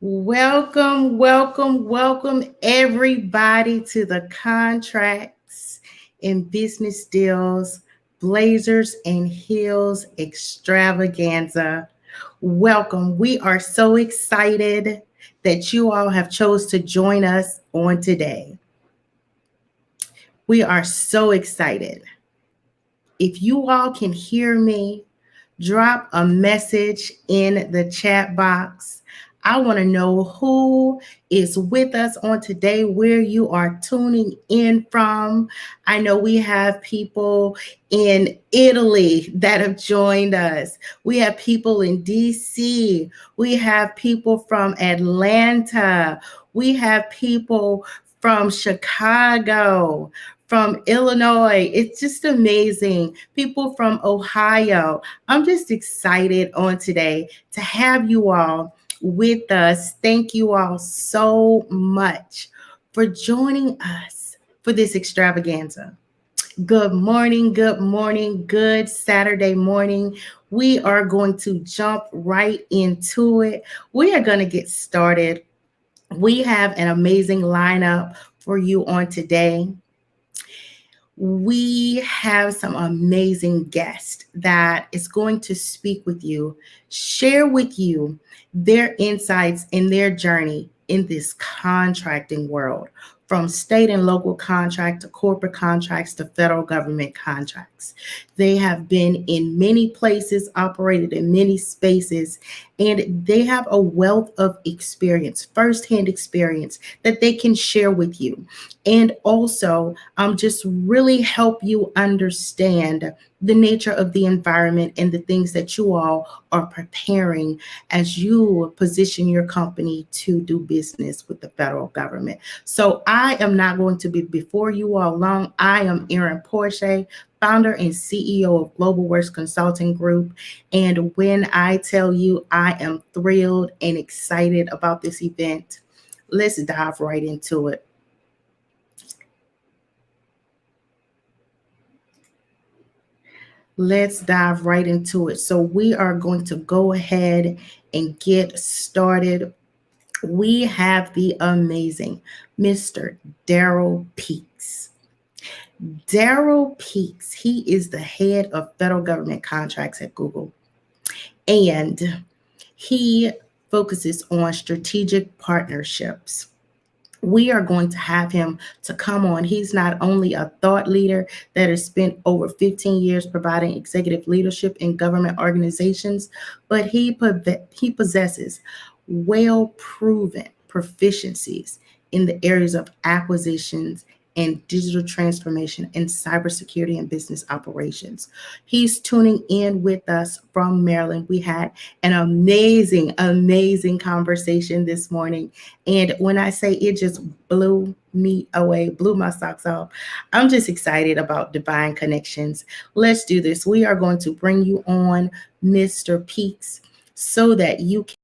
Welcome, welcome, welcome everybody to the Contracts and Business Deals, Blazers and Heels Extravaganza. Welcome. We are so excited that you all have chose to join us on today. We are so excited. If you all can hear me, drop a message in the chat box. I want to know who is with us on today, where you are tuning in from. I know we have people in Italy that have joined us. We have people in DC. We have people from Atlanta. We have people from Chicago, from Illinois. It's just amazing. People from Ohio. I'm just excited on today to have you all with us. Thank you all so much for joining us for this extravaganza. Good Saturday morning. We are going to jump right into it. We are going to get started. We have an amazing lineup for you on today. We have some amazing guests that is going to speak with you, share with you their insights in their journey in this contracting world, from state and local contract to corporate contracts to federal government contracts. They have been in many places, operated in many spaces, and they have a wealth of experience, firsthand experience that they can share with you. And also, just really help you understand the nature of the environment and the things that you all are preparing as you position your company to do business with the federal government. So I am not going to be before you all long. I am Erin Porsche, founder and CEO of Global Works Consulting Group. And when I tell you I am thrilled and excited about this event, let's dive right into it. Let's dive right into it. So we are going to go ahead and get started. We have the amazing Mr. Daryl Peaks. Daryl Peaks, he is the head of federal government contracts at Google. And he focuses on strategic partnerships. We are going to have him to come on. He's not only a thought leader that has spent over 15 years providing executive leadership in government organizations, but he possesses well-proven proficiencies in the areas of acquisitions and digital transformation and cybersecurity and business operations. He's tuning in with us from Maryland. We had an amazing conversation this morning. And when I say it just blew me away, blew my socks off, I'm just excited about divine connections. Let's do this. We are going to bring you on Mr. Peaks so that you can.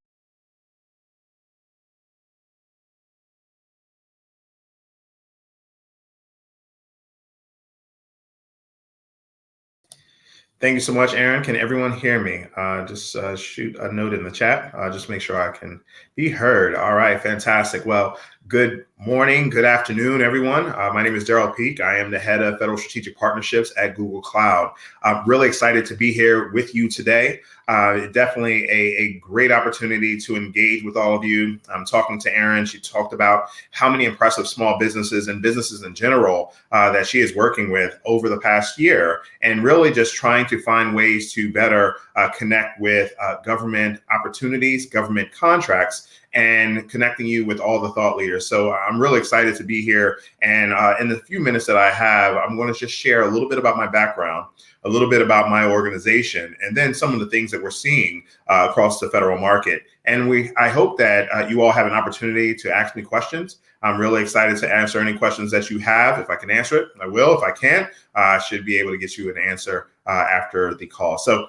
Thank you so much, Aaron. Can everyone hear me? Just shoot a note in the chat. Just make sure I can be heard. All right, fantastic. Well, good morning, good afternoon, everyone. My name is Daryl Peak. I am the head of Federal Strategic Partnerships at Google Cloud. I'm really excited to be here with you today. Definitely a great opportunity to engage with all of you. I'm talking to Erin. She talked about how many impressive small businesses and businesses in general that she is working with over the past year, and really just trying to find ways to better connect with government opportunities, government contracts, and connecting you with all the thought leaders. So I'm really excited to be here. And in the few minutes that I have, I'm going to just share a little bit about my background, a little bit about my organization, and then some of the things that we're seeing across the federal market. And I hope that you all have an opportunity to ask me questions. I'm really excited to answer any questions that you have. If I can answer it, I will. If I can't, I should be able to get you an answer after the call. So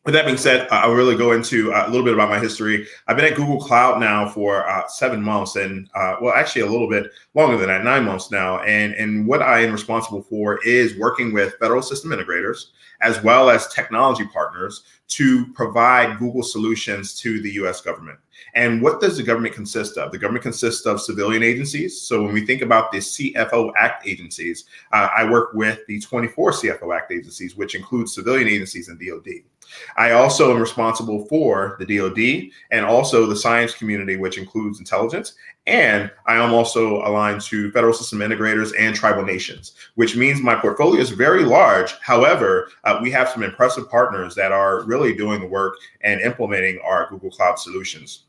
With that being said, I'll really go into a little bit about my history. I've been at Google Cloud now for 7 months, and well, actually a little bit longer than that, 9 months now. And what I am responsible for is working with federal system integrators as well as technology partners to provide Google solutions to the U.S. government. And what does the government consist of? The government consists of civilian agencies. So when we think about the CFO Act agencies, I work with the 24 CFO Act agencies, which includes civilian agencies and DoD. I also am responsible for the DoD and also the science community, which includes intelligence. And I am also aligned to federal system integrators and tribal nations, which means my portfolio is very large. However, we have some impressive partners that are really doing the work and implementing our Google Cloud solutions.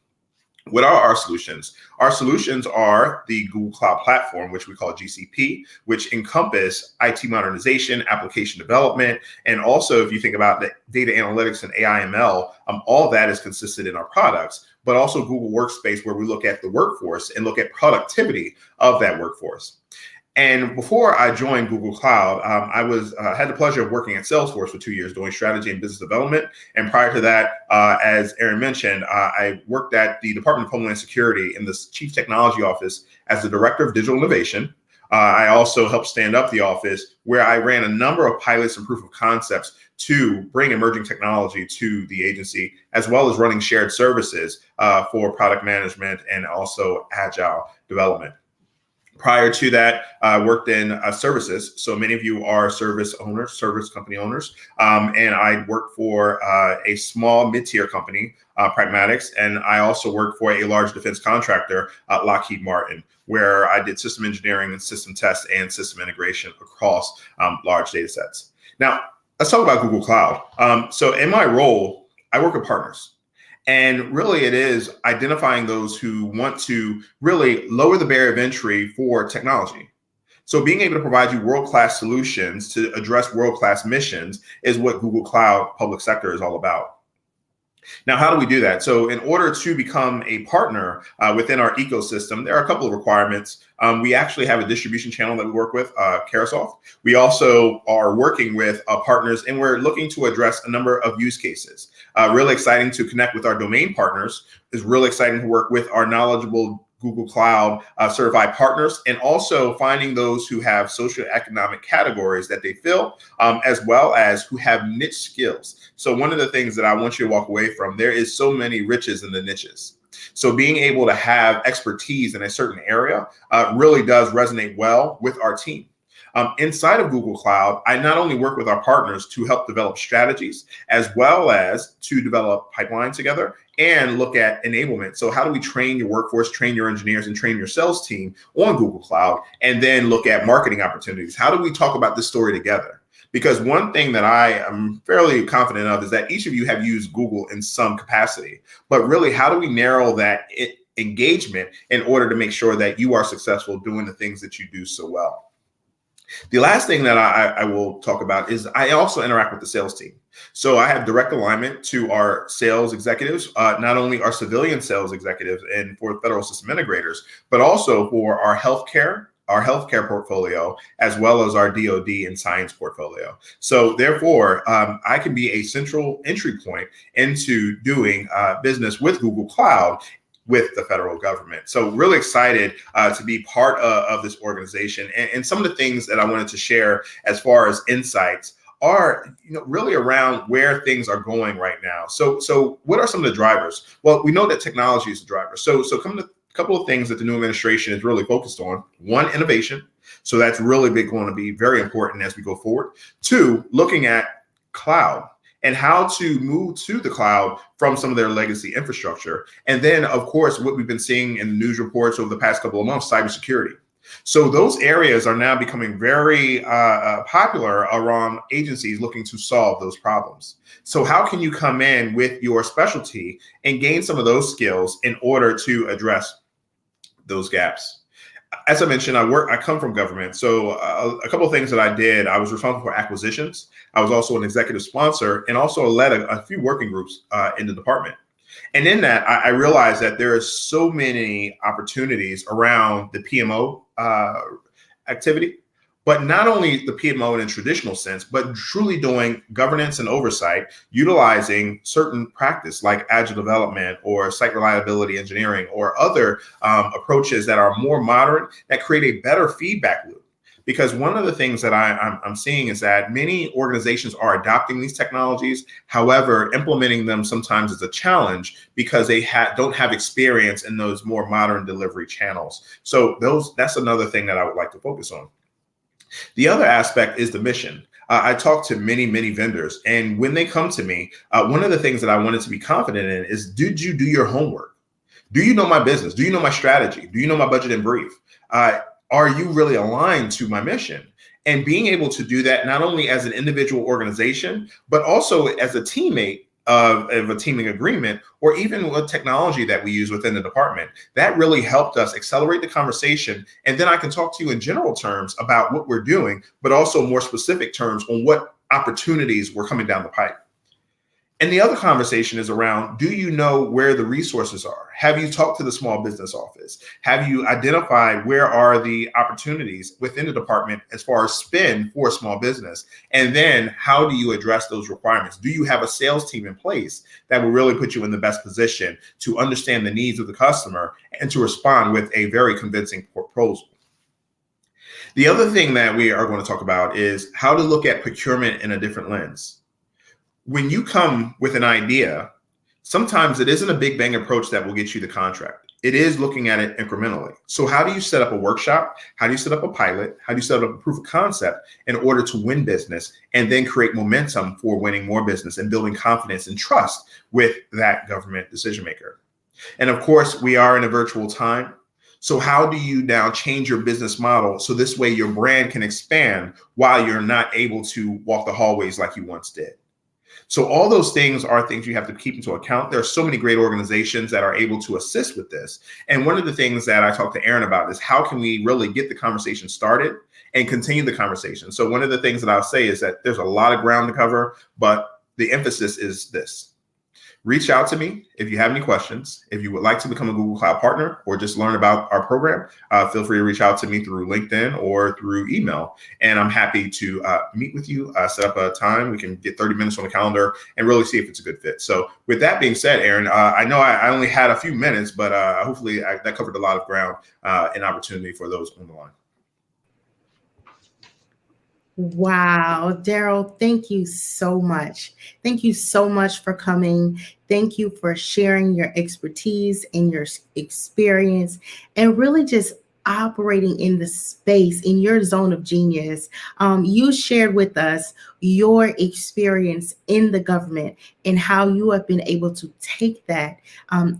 What are our solutions? Our solutions are the Google Cloud Platform, which we call GCP, which encompass IT modernization, application development, and also if you think about the data analytics and AI ML, all that is consistent in our products, but also Google Workspace, where we look at the workforce and look at productivity of that workforce. And before I joined Google Cloud, I had the pleasure of working at Salesforce for 2 years doing strategy and business development. And prior to that, as Aaron mentioned, I worked at the Department of Homeland Security in the Chief Technology Office as the Director of Digital Innovation. I also helped stand up the office where I ran a number of pilots and proof of concepts to bring emerging technology to the agency, as well as running shared services for product management and also agile development. Prior to that, I worked in services. So many of you are service owners, service company owners. And I worked for a small mid-tier company, Pragmatics. And I also worked for a large defense contractor, Lockheed Martin, where I did system engineering and system tests and system integration across large data sets. Now, let's talk about Google Cloud. So in my role, I work with partners. And really, it is identifying those who want to really lower the barrier of entry for technology. So being able to provide you world-class solutions to address world-class missions is what Google Cloud Public Sector is all about. Now, how do we do that? So in order to become a partner within our ecosystem, there are a couple of requirements. We actually have a distribution channel that we work with, Carousel. We also are working with partners, and we're looking to address a number of use cases. Really exciting to connect with our domain partners. It's really exciting to work with our knowledgeable Google Cloud certified partners, and also finding those who have socioeconomic categories that they fill, as well as who have niche skills. So one of the things that I want you to walk away from, there is so many riches in the niches. So being able to have expertise in a certain area really does resonate well with our team. Inside of Google Cloud, I not only work with our partners to help develop strategies, as well as to develop pipelines together and look at enablement. So how do we train your workforce, train your engineers, and train your sales team on Google Cloud, and then look at marketing opportunities? How do we talk about this story together? Because one thing that I am fairly confident of is that each of you have used Google in some capacity, but really, how do we narrow that engagement in order to make sure that you are successful doing the things that you do so well? The last thing that I will talk about is I also interact with the sales team. So I have direct alignment to our sales executives, not only our civilian sales executives and for federal system integrators, but also for our healthcare portfolio, as well as our DoD and science portfolio. So therefore, I can be a central entry point into doing business with Google Cloud with the federal government. So really excited to be part of this organization. And some of the things that I wanted to share as far as insights are, really around where things are going right now. So what are some of the drivers? Well, we know that technology is the driver. So come to a couple of things that the new administration is really focused on. One, innovation. So that's really going to be very important as we go forward. Two, looking at cloud and how to move to the cloud from some of their legacy infrastructure. And then, of course, what we've been seeing in the news reports over the past couple of months, cybersecurity. So those areas are now becoming very popular around agencies looking to solve those problems. So how can you come in with your specialty and gain some of those skills in order to address those gaps? As I mentioned, I come from government. So a couple of things that I did, I was responsible for acquisitions. I was also an executive sponsor and also led a few working groups in the department. And in that, I realized that there are so many opportunities around the PMO activity, but not only the PMO in a traditional sense, but truly doing governance and oversight, utilizing certain practice like agile development or site reliability engineering or other approaches that are more modern that create a better feedback loop. Because one of the things that I'm seeing is that many organizations are adopting these technologies. However, implementing them sometimes is a challenge because they don't have experience in those more modern delivery channels. So that's another thing that I would like to focus on. The other aspect is the mission. I talk to many, many vendors, and when they come to me, one of the things that I wanted to be confident in is, did you do your homework? Do you know my business? Do you know my strategy? Do you know my budget in brief? Are you really aligned to my mission? And being able to do that not only as an individual organization, but also as a teammate of a teaming agreement, or even with technology that we use within the department, that really helped us accelerate the conversation. And then I can talk to you in general terms about what we're doing, but also more specific terms on what opportunities were coming down the pipe. And the other conversation is around, do you know where the resources are? Have you talked to the small business office? Have you identified where are the opportunities within the department as far as spend for a small business? And then how do you address those requirements? Do you have a sales team in place that will really put you in the best position to understand the needs of the customer and to respond with a very convincing proposal? The other thing that we are going to talk about is how to look at procurement in a different lens. When you come with an idea, sometimes it isn't a big bang approach that will get you the contract. It is looking at it incrementally. So how do you set up a workshop? How do you set up a pilot? How do you set up a proof of concept in order to win business and then create momentum for winning more business and building confidence and trust with that government decision maker? And of course, we are in a virtual time. So how do you now change your business model so this way your brand can expand while you're not able to walk the hallways like you once did? So all those things are things you have to keep into account. There are so many great organizations that are able to assist with this. And one of the things that I talked to Aaron about is how can we really get the conversation started and continue the conversation? So one of the things that I'll say is that there's a lot of ground to cover, but the emphasis is this. Reach out to me if you have any questions. If you would like to become a Google Cloud partner or just learn about our program, feel free to reach out to me through LinkedIn or through email. And I'm happy to meet with you, set up a time. We can get 30 minutes on the calendar and really see if it's a good fit. So with that being said, Aaron, I know I only had a few minutes, but hopefully that covered a lot of ground and opportunity for those on the line. Wow, Daryl, thank you so much. Thank you so much for coming. Thank you for sharing your expertise and your experience and really just operating in the space in your zone of genius. You shared with us your experience in the government and how you have been able to take that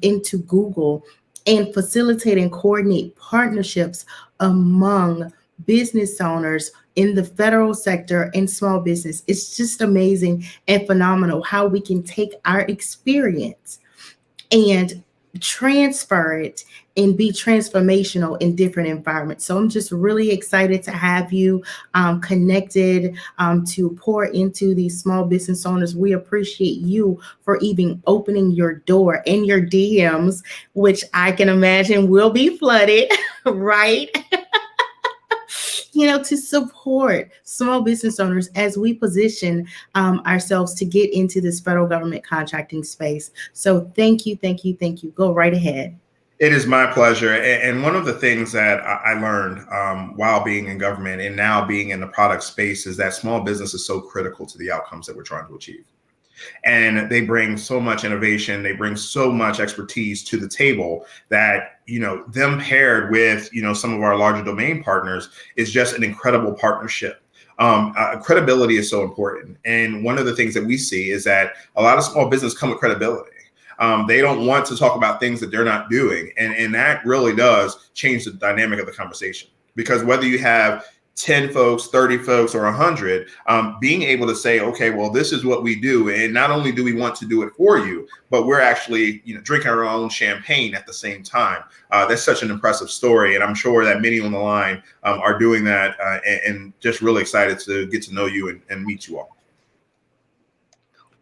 into Google and facilitate and coordinate partnerships among business owners in the federal sector and small business. It's just amazing and phenomenal how we can take our experience and transfer it and be transformational in different environments. So I'm just really excited to have you connected to pour into these small business owners. We appreciate you for even opening your door and your DMs, which I can imagine will be flooded, right? To support small business owners as we position ourselves to get into this federal government contracting space. So thank you, thank you, thank you. Go right ahead. It is my pleasure. And one of the things that I learned while being in government and now being in the product space is that small business is so critical to the outcomes that we're trying to achieve. And they bring so much innovation. They bring so much expertise to the table that, them paired with, some of our larger domain partners is just an incredible partnership. Credibility is so important. And one of the things that we see is that a lot of small business come with credibility. They don't want to talk about things that they're not doing. And that really does change the dynamic of the conversation, because whether you have 10 folks, 30 folks, or 100, being able to say, okay, well, this is what we do. And not only do we want to do it for you, but we're actually, drinking our own champagne at the same time. That's such an impressive story. And I'm sure that many on the line are doing that and just really excited to get to know you and meet you all.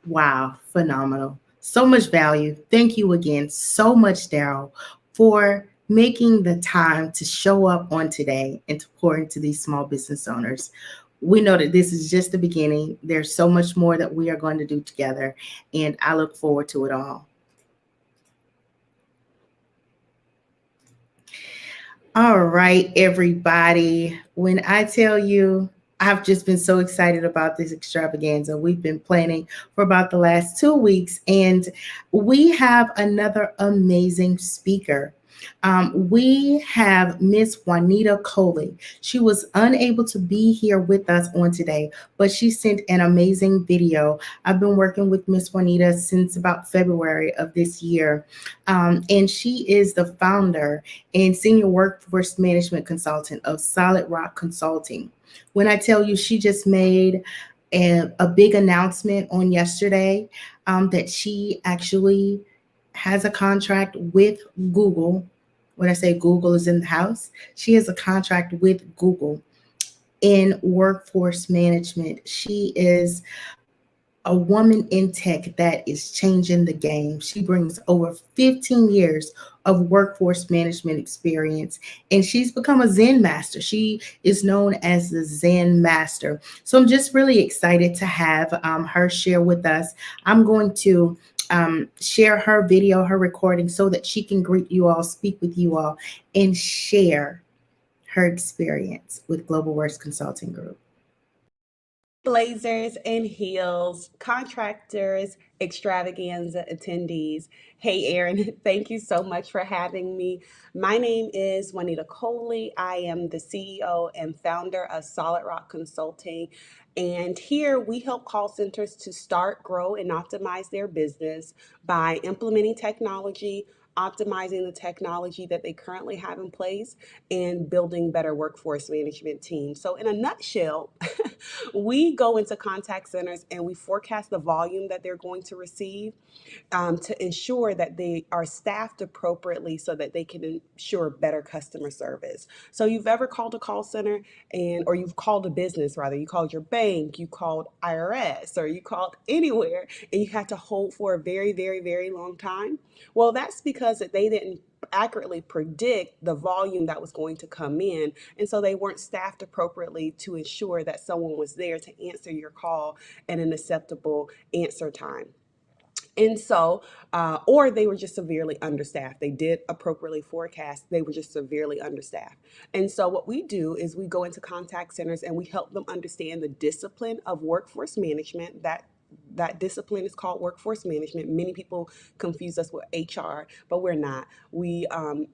Wow, phenomenal. So much value. Thank you again so much, Daryl, for making the time to show up on today and to pour into these small business owners. We know that this is just the beginning. There's so much more that we are going to do together, and I look forward to it all. All right, everybody. When I tell you, I've just been so excited about this extravaganza. We've been planning for about the last 2 weeks, and we have another amazing speaker. We have Miss Juanita Coley. She was unable to be here with us on today, but she sent an amazing video. I've been working with Miss Juanita since about February of this year, and she is the founder and senior workforce management consultant of Solid Rock Consulting. When I tell you, she just made a big announcement on yesterday that she actually has a contract with Google. When I say Google is in the house, she has a contract with Google in workforce management. She is a woman in tech that is changing the game. She brings over 15 years of workforce management experience, and she's become a Zen master. She is known as the Zen master. So I'm just really excited to have her share with us. I'm going to share her video, her recording, so that she can greet you all, speak with you all, and share her experience with Global Works Consulting Group. Blazers and heels, contractors, extravaganza attendees. Hey, Erin, thank you so much for having me. My name is Juanita Coley. I am the CEO and founder of Solid Rock Consulting. And here we help call centers to start, grow, and optimize their business by implementing technology, optimizing the technology that they currently have in place, and building better workforce management teams. So, in a nutshell, we go into contact centers and we forecast the volume that they're going to receive to ensure that they are staffed appropriately so that they can ensure better customer service. So you've ever called a call center or you've called a business rather, you called your bank, you called IRS, or you called anywhere and you had to hold for a very, very, very long time. Well, that's because that they didn't accurately predict the volume that was going to come in. And so they weren't staffed appropriately to ensure that someone was there to answer your call in an acceptable answer time. And so, or they were just severely understaffed. They did appropriately forecast, they were just severely understaffed. And so, what we do is we go into contact centers and we help them understand the discipline of workforce management. That discipline is called workforce management. Many people confuse us with HR, but we're not. We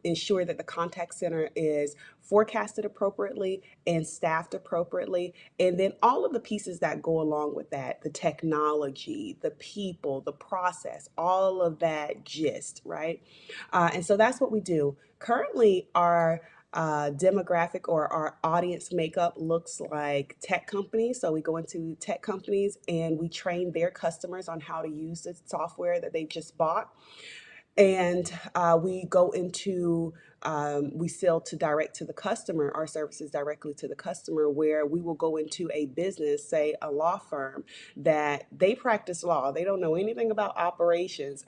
ensure that the contact center is forecasted appropriately and staffed appropriately. And then all of the pieces that go along with that, the technology, the people, the process, all of that gist, right? And so that's what we do. Currently, our demographic or our audience makeup looks like tech companies. So we go into tech companies and we train their customers on how to use the software that they just bought. And we go into, we sell to direct to the customer, our services directly to the customer, where we will go into a business, say a law firm, that they practice law. They don't know anything about operations.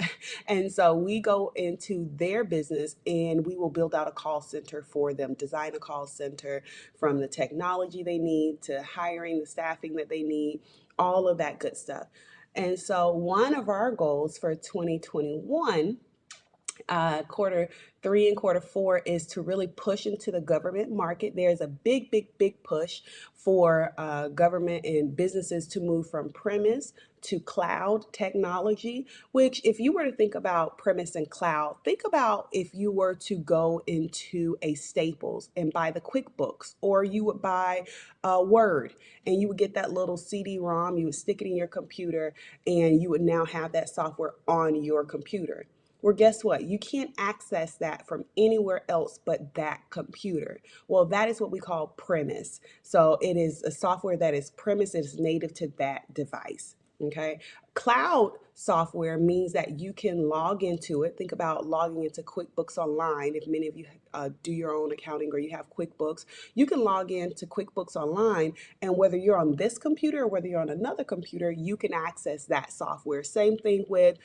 And so we go into their business and we will build out a call center for them, design a call center from the technology they need to hiring, the staffing that they need, all of that good stuff. And so one of our goals for 2021, quarter three and quarter four, is to really push into the government market. There's a big, big, big push for government and businesses to move from premise to cloud technology, which if you were to think about premise and cloud, think about if you were to go into a Staples and buy the QuickBooks, or you would buy Word and you would get that little CD-ROM, you would stick it in your computer and you would now have that software on your computer. Well, guess what? You can't access that from anywhere else but that computer. Well, that is what we call premise. So it is a software that is premise, it is native to that device. Okay. Cloud software means that you can log into it. Think about logging into QuickBooks Online. If many of you do your own accounting or you have QuickBooks, you can log into QuickBooks Online, and whether you're on this computer or whether you're on another computer, you can access that software. Same thing with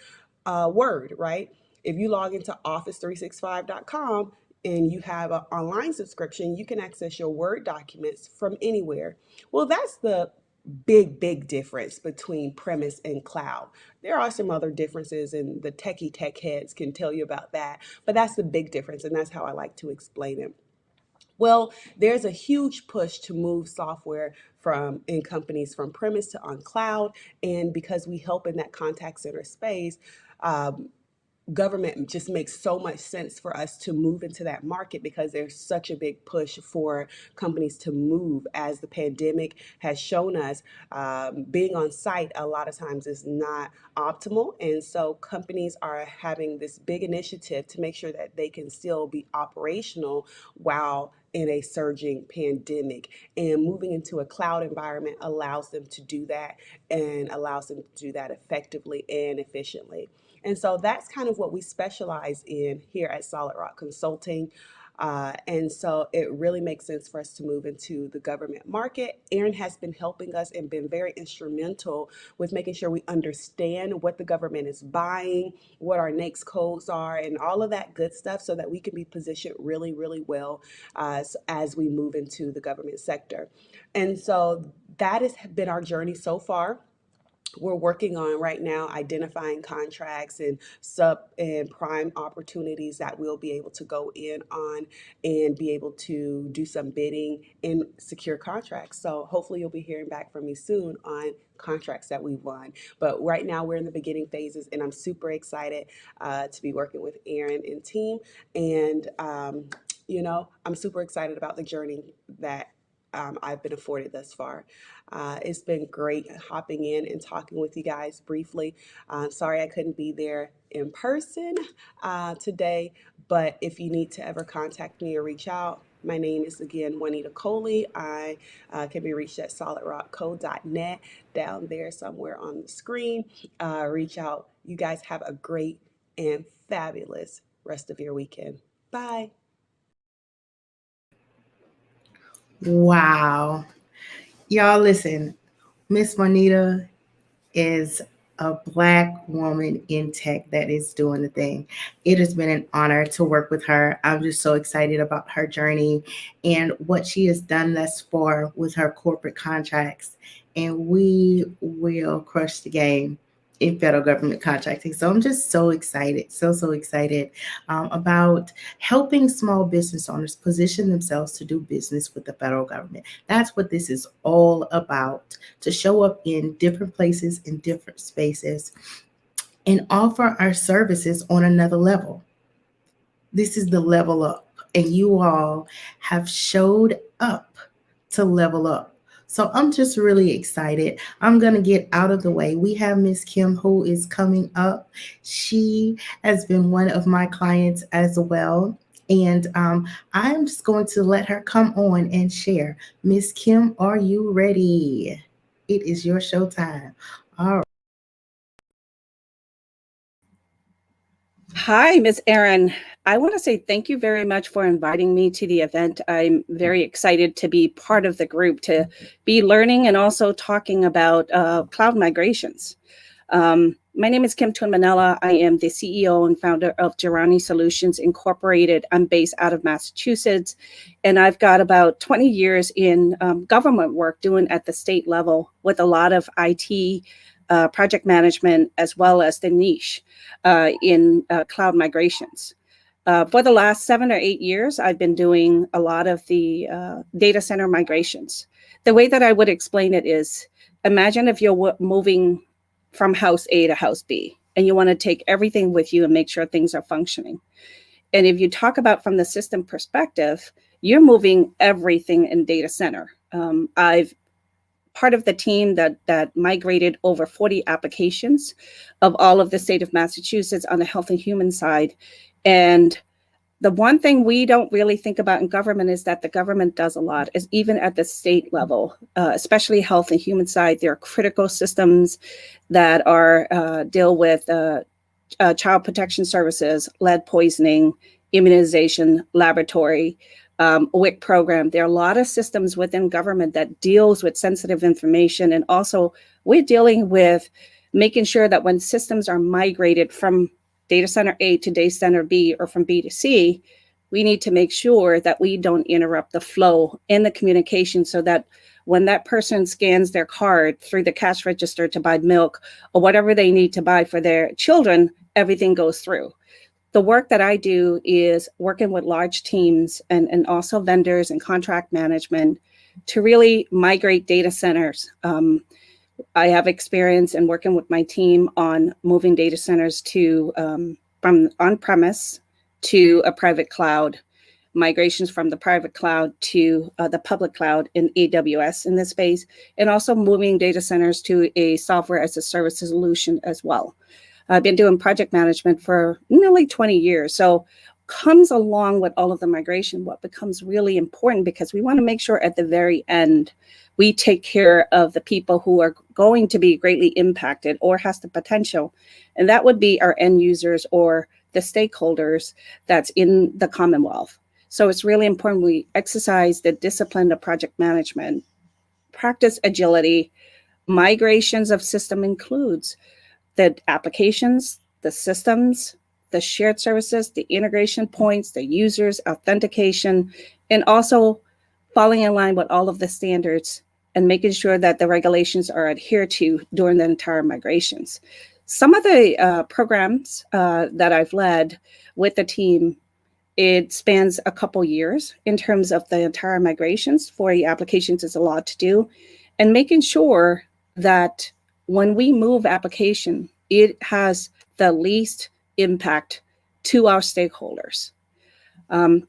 Word, right? If you log into office365.com, and you have an online subscription, you can access your Word documents from anywhere. Well, that's the big difference between premise and cloud. There are some other differences, and the techie tech heads can tell you about that, but that's the big difference, and that's how I like to explain it. Well, there's a huge push to move software from in companies from premise to on cloud, and because we help in that contact center space, um, government just makes so much sense for us to move into that market because there's such a big push for companies to move. As the pandemic has shown us, being on site a lot of times is not optimal, and so companies are having this big initiative to make sure that they can still be operational while in a surging pandemic, and moving into a cloud environment allows them to do that, and allows them to do that effectively and efficiently. And so that's kind of what we specialize in here at Solid Rock Consulting. And so it really makes sense for us to move into the government market. Aaron has been helping us and been very instrumental with making sure we understand what the government is buying, what our NAICS codes are, and all of that good stuff so that we can be positioned really well as we move into the government sector. And so that has been our journey so far. We're working on right now identifying contracts and sub and prime opportunities that we'll be able to go in on and be able to do some bidding and secure contracts. So hopefully you'll be hearing back from me soon on contracts that we've won. But right now we're in the beginning phases, and I'm super excited to be working with Aaron and team. And I'm super excited about the journey that I've been afforded thus far. It's been great hopping in and talking with you guys briefly. Sorry I couldn't be there in person today, but if you need to ever contact me or reach out, my name is again Juanita Coley. I can be reached at solidrockco.net down there somewhere on the screen. Reach out. You guys have a great and fabulous rest of your weekend. Bye. Wow. Y'all listen, Miss Juanita is a Black woman in tech that is doing the thing. It has been an honor to work with her. I'm just so excited about her journey and what she has done thus far with her corporate contracts. And we will crush the game in federal government contracting. So I'm just so excited, so excited about helping small business owners position themselves to do business with the federal government. That's what this is all about, to show up in different places, in different spaces, and offer our services on another level. This is the level up, and you all have showed up to level up. So I'm just really excited. I'm going to get out of the way. We have Miss Kim who is coming up. She has been one of my clients as well. And I'm just going to let her come on and share. Miss Kim, are you ready? It is your show time. All right. Hi, Ms. Erin. I want to say thank you very much for inviting me to the event. I'm very excited to be part of the group, to be learning and also talking about cloud migrations. My name is Kim Twin Manella. I am the CEO and founder of Girani Solutions Incorporated. I'm based out of Massachusetts, and I've got about 20 years in government work doing at the state level with a lot of IT project management, as well as the niche in cloud migrations. For the last 7 or 8 years, I've been doing a lot of the data center migrations. The way that I would explain it is, imagine if you're moving from house A to house B, and you want to take everything with you and make sure things are functioning. And if you talk about from the system perspective, you're moving everything in data center. I've part of the team that migrated over 40 applications of all of the state of Massachusetts on the health and human side. And the one thing we don't really think about in government is that the government does a lot, is even at the state level, especially health and human side. There are critical systems that are deal with child protection services, lead poisoning, immunization, laboratory, WIC program. There are a lot of systems within government that deals with sensitive information. And also we're dealing with making sure that when systems are migrated from data center A to data center B or from B to C, we need to make sure that we don't interrupt the flow in the communication, so that when that person scans their card through the cash register to buy milk or whatever they need to buy for their children, everything goes through. The work that I do is working with large teams and also vendors and contract management to really migrate data centers. I have experience in working with my team on moving data centers to from on-premise to a private cloud, migrations from the private cloud to the public cloud in AWS in this space, and also moving data centers to a software as a service solution as well. I've been doing project management for nearly 20 years. So comes along with all of the migration, what becomes really important, because we want to make sure at the very end, we take care of the people who are going to be greatly impacted or has the potential. And that would be our end users or the stakeholders that's in the Commonwealth. So it's really important we exercise the discipline of project management, practice agility. Migrations of system includes the applications, the systems, the shared services, the integration points, the users, authentication, and also falling in line with all of the standards and making sure that the regulations are adhered to during the entire migrations. Some of the programs that I've led with the team, it spans a couple years in terms of the entire migrations. 40 applications is a lot to do, and making sure that when we move application, it has the least impact to our stakeholders.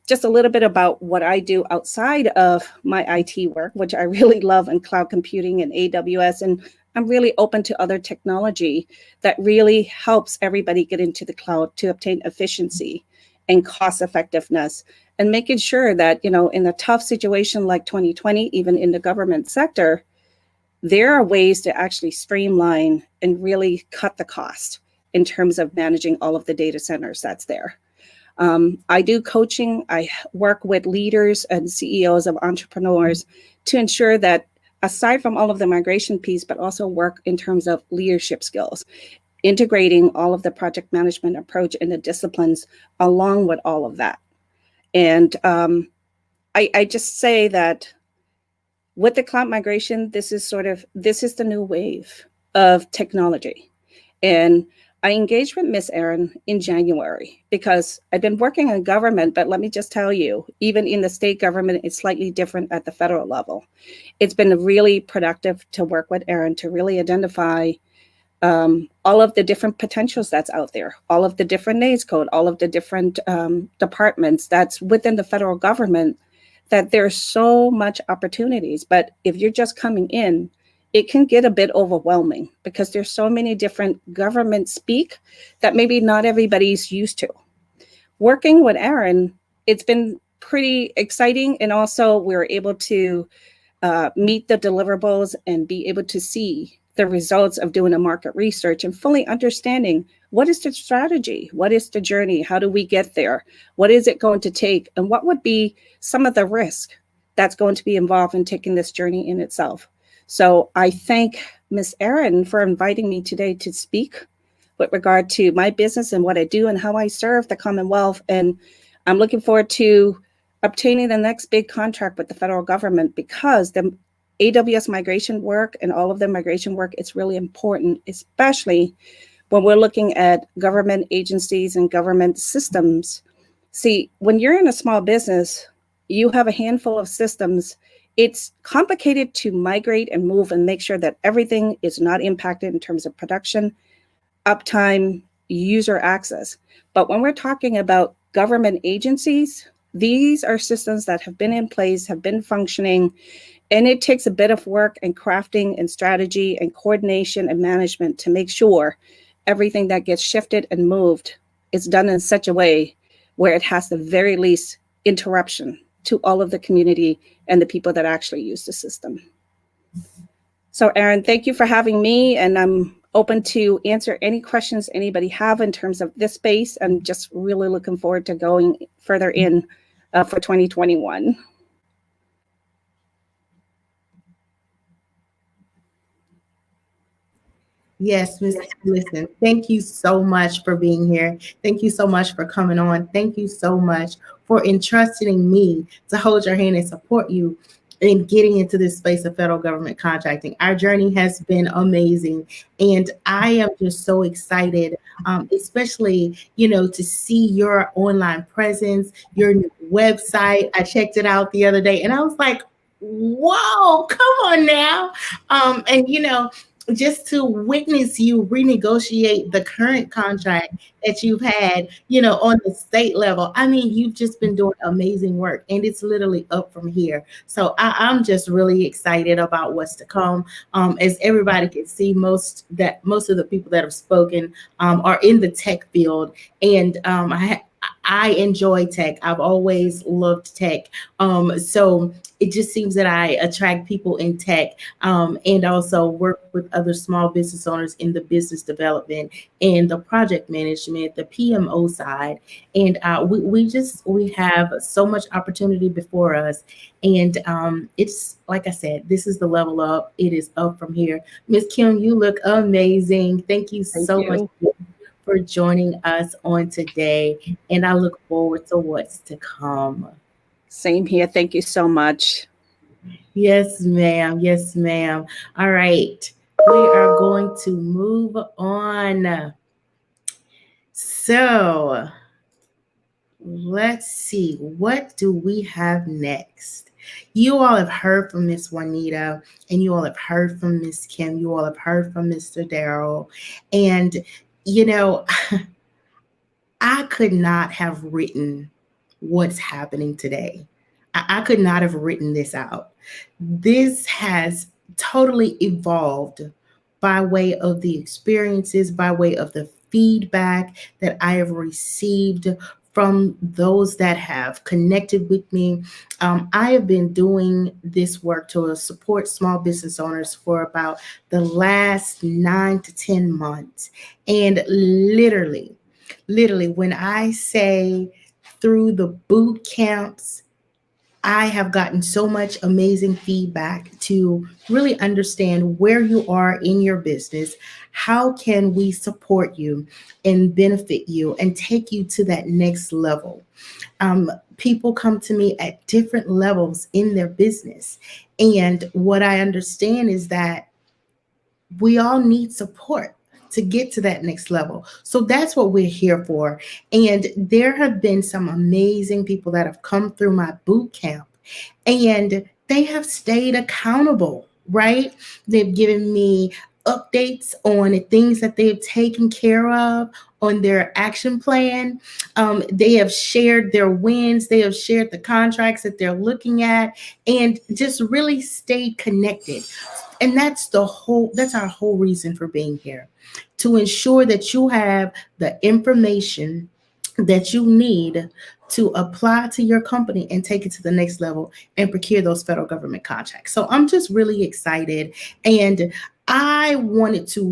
Just a little bit about what I do outside of my IT work, which I really love in cloud computing and AWS, and I'm really open to other technology that really helps everybody get into the cloud to obtain efficiency and cost effectiveness, and making sure that, in a tough situation like 2020, even in the government sector, there are ways to actually streamline and really cut the cost in terms of managing all of the data centers that's there. I do coaching. I work with leaders and CEOs of entrepreneurs to ensure that, aside from all of the migration piece, but also work in terms of leadership skills, integrating all of the project management approach and the disciplines along with all of that. And I just say that with the cloud migration, this is the new wave of technology. And I engaged with Miss Erin in January because I've been working in government, but let me just tell you, even in the state government, it's slightly different at the federal level. It's been really productive to work with Erin to really identify all of the different potentials that's out there, all of the different NAICS code, all of the different departments that's within the federal government, that there's so much opportunities. But if you're just coming in, it can get a bit overwhelming because there's so many different government speak that maybe not everybody's used to. Working with Erin, it's been pretty exciting. And also we're able to meet the deliverables and be able to see the results of doing a market research and fully understanding what is the strategy, what is the journey, how do we get there, what is it going to take, and what would be some of the risk that's going to be involved in taking this journey in itself. So I thank Ms. Erin for inviting me today to speak with regard to my business and what I do and how I serve the Commonwealth. And I'm looking forward to obtaining the next big contract with the federal government, because the AWS migration work and all of the migration work is really important, especially when we're looking at government agencies and government systems. See, when you're in a small business, you have a handful of systems. It's complicated to migrate and move and make sure that everything is not impacted in terms of production, uptime, user access. But when we're talking about government agencies, these are systems that have been in place, have been functioning, and it takes a bit of work and crafting and strategy and coordination and management to make sure everything that gets shifted and moved is done in such a way where it has the very least interruption to all of the community and the people that actually use the system. So Erin, thank you for having me, and I'm open to answer any questions anybody have in terms of this space. I'm just really looking forward to going further in for 2021. Yes, Miss. Listen, thank you so much for being here. Thank you so much for coming on. Thank you so much for entrusting me to hold your hand and support you in getting into this space of federal government contracting. Our journey has been amazing, and I am just so excited, especially to see your online presence, your new website. I checked it out the other day, and I was like, "Whoa, come on now!" And just to witness you renegotiate the current contract that you've had, on the state level. I mean, you've just been doing amazing work, and it's literally up from here. So I'm just really excited about what's to come. As everybody can see, most of the people that have spoken are in the tech field, and I enjoy tech. I've always loved tech. So it just seems that I attract people in tech, and also work with other small business owners in the business development and the project management, the PMO side. And we have so much opportunity before us. And it's like I said, this is the level up. It is up from here. Miss Kim, you look amazing. Thank you Thank so much you. for joining us on today. And I look forward to what's to come. Same here. Thank you so much. Yes, ma'am. Yes, ma'am. All right. We are going to move on. So let's see. What do we have next? You all have heard from Miss Juanita, and you all have heard from Miss Kim. You all have heard from Mr. Darrell. And, you know, I could not have written what's happening today. I could not have written this out. This has totally evolved by way of the experiences, by way of the feedback that I have received from those that have connected with me. I have been doing this work to support small business owners for about the last 9 to 10 months. And literally, when I say through the boot camps, I have gotten so much amazing feedback to really understand where you are in your business. How can we support you and benefit you and take you to that next level? People come to me at different levels in their business. And what I understand is that we all need support to get to that next level. So that's what we're here for. And there have been some amazing people that have come through my boot camp, and they have stayed accountable, right? They've given me updates on the things that they've taken care of on their action plan. They have shared their wins. They have shared the contracts that they're looking at, and just really stayed connected. And that's our whole reason for being here, to ensure that you have the information that you need to apply to your company and take it to the next level and procure those federal government contracts. So I'm just really excited, and I wanted to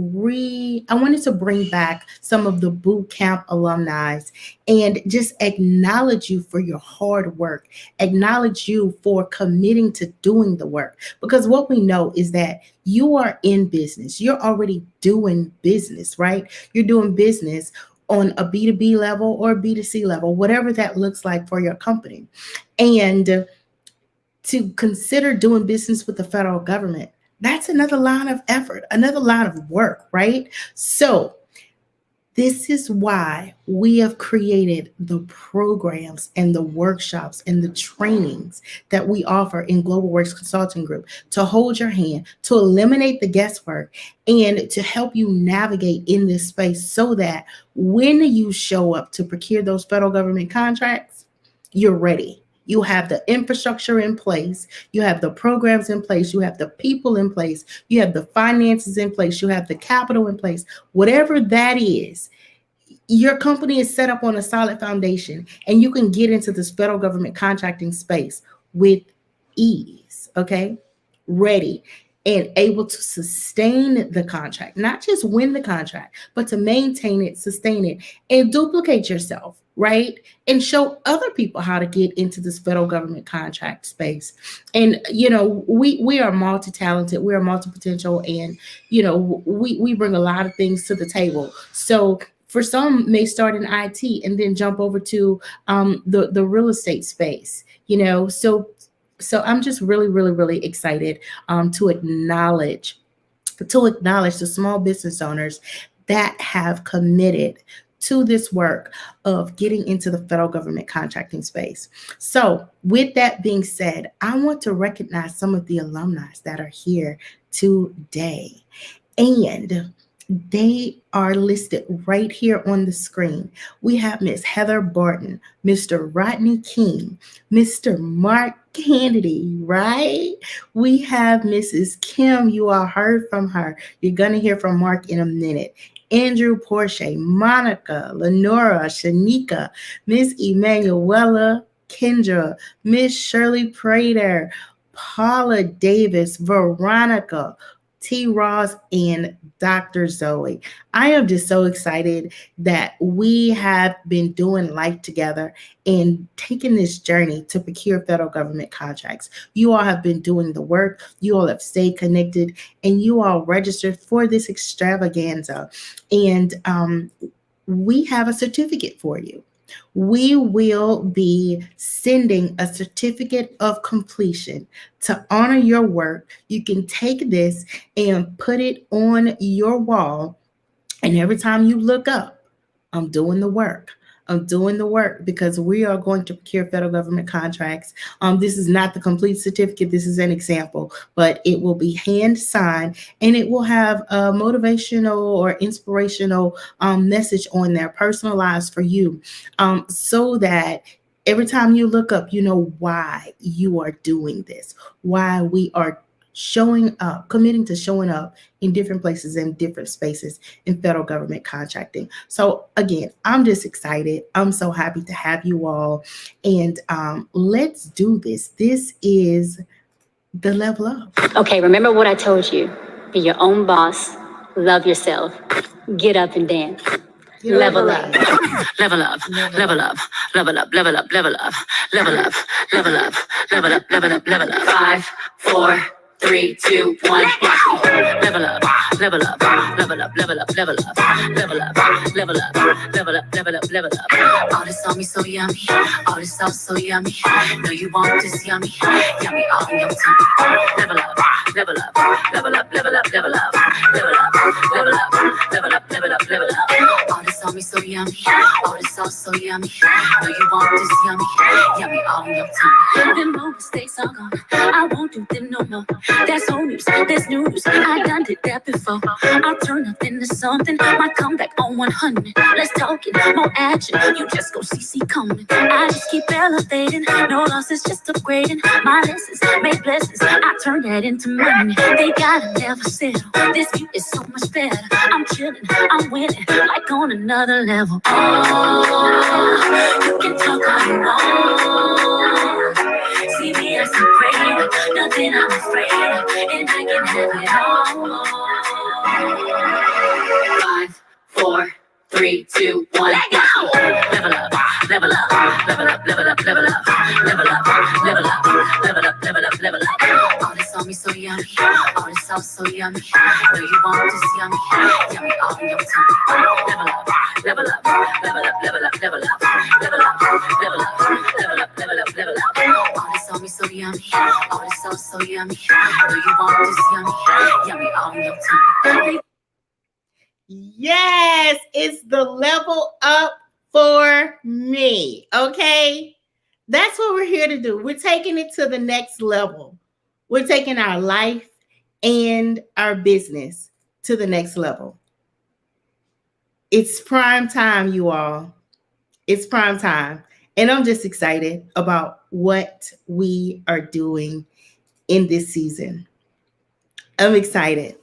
bring back some of the boot camp alumni and just acknowledge you for your hard work, acknowledge you for committing to doing the work. Because what we know is that you are in business. You're already doing business, right? You're doing business on a B2B level or B2C level, whatever that looks like for your company. And to consider doing business with the federal government, that's another line of effort, another line of work, right? So this is why we have created the programs and the workshops and the trainings that we offer in Global Works Consulting Group, to hold your hand, to eliminate the guesswork, and to help you navigate in this space so that when you show up to procure those federal government contracts, you're ready. You have the infrastructure in place, you have the programs in place, you have the people in place, you have the finances in place, you have the capital in place. Whatever that is, your company is set up on a solid foundation, and you can get into this federal government contracting space with ease, okay? Ready. and able to sustain the contract, not just win the contract, but to maintain it, sustain it, and duplicate yourself, right? And show other people how to get into this federal government contract space. And we are multi-talented, we are multi-potential, and we bring a lot of things to the table. So for some may start in IT and then jump over to the real estate space, so I'm just really, really, really excited to acknowledge the small business owners that have committed to this work of getting into the federal government contracting space. So with that being said, I want to recognize some of the alumni that are here today. And they are listed right here on the screen. We have Miss Heather Barton, Mr. Rodney King, Mr. Mark Kennedy, right? We have Mrs. Kim. You all heard from her. You're going to hear from Mark in a minute. Andrew Porsche, Monica, Lenora, Shanika, Miss Emanuela, Kendra, Miss Shirley Prater, Paula Davis, Veronica, T. Ross, and Dr. Zoe. I am just so excited that we have been doing life together and taking this journey to procure federal government contracts. You all have been doing the work. You all have stayed connected, and you all registered for this extravaganza. And we have a certificate for you. We will be sending a certificate of completion to honor your work. You can take this and put it on your wall. And every time you look up, I'm doing the work. I'm doing the work because we are going to procure federal government contracts. This is not the complete certificate. This is an example, but it will be hand signed and it will have a motivational or inspirational message on there, personalized for you, so that every time you look up, you know why you are doing this, why we are showing up, committing to showing up in different places and different spaces in federal government contracting. So again, I'm just excited. I'm so happy to have you all. And let's do this. This is the level up. Okay, remember what I told you. Be your own boss. Love yourself. Get up and dance. Level up. Level up. Level up. Level up. Level up. Level up. Level up. Level up. Level up. Level up. Level up. 5, 4, 3, 2, 1. Level up. Level up. Level up. Level up. Level up. Level up. Level up. Level up. Level up. Level up. All this on me so yummy. All this sauce so yummy. Know you want this yummy. Yummy all in your tummy. Level up. Level up. Level up. Level up. Level up. Level up. Level up. Level up. Level up. Level up. All this on me so yummy. All this sauce so yummy. Know you want this yummy. Yummy all in your tummy. Them old mistakes are gone. I won't do them no more. That's old news, that's news. I done did that before. I'll turn up into something. Might come back on 100. Let's talk it, more action. You just go see coming. I just keep elevating. No loss is just upgrading. My lessons make blessings. I turn that into money. They gotta never settle. This view is so much better. I'm chilling, I'm winning, like on another level. Oh, you can talk all you want. See me as a great, nothing I'm afraid of, and I can have it all. 5, 4, 3, 2, 1. Let go. Level up, level up, level up, level up, level up, level up, level up, level up, level up, level up. All this on me so yummy, all this sauce so yummy. Know you want this yummy, yummy all in your tummy. Level up, level up, level up, level up, level up, level up, level up, level up, level up, level up. All this on me so yummy, all this sauce so yummy. Know you want this yummy, yummy all in your tummy. Yes, it's the level up for me. Okay. That's what we're here to do. We're taking it to the next level. We're taking our life and our business to the next level. It's prime time, you all. It's prime time. And I'm just excited about what we are doing in this season. I'm excited.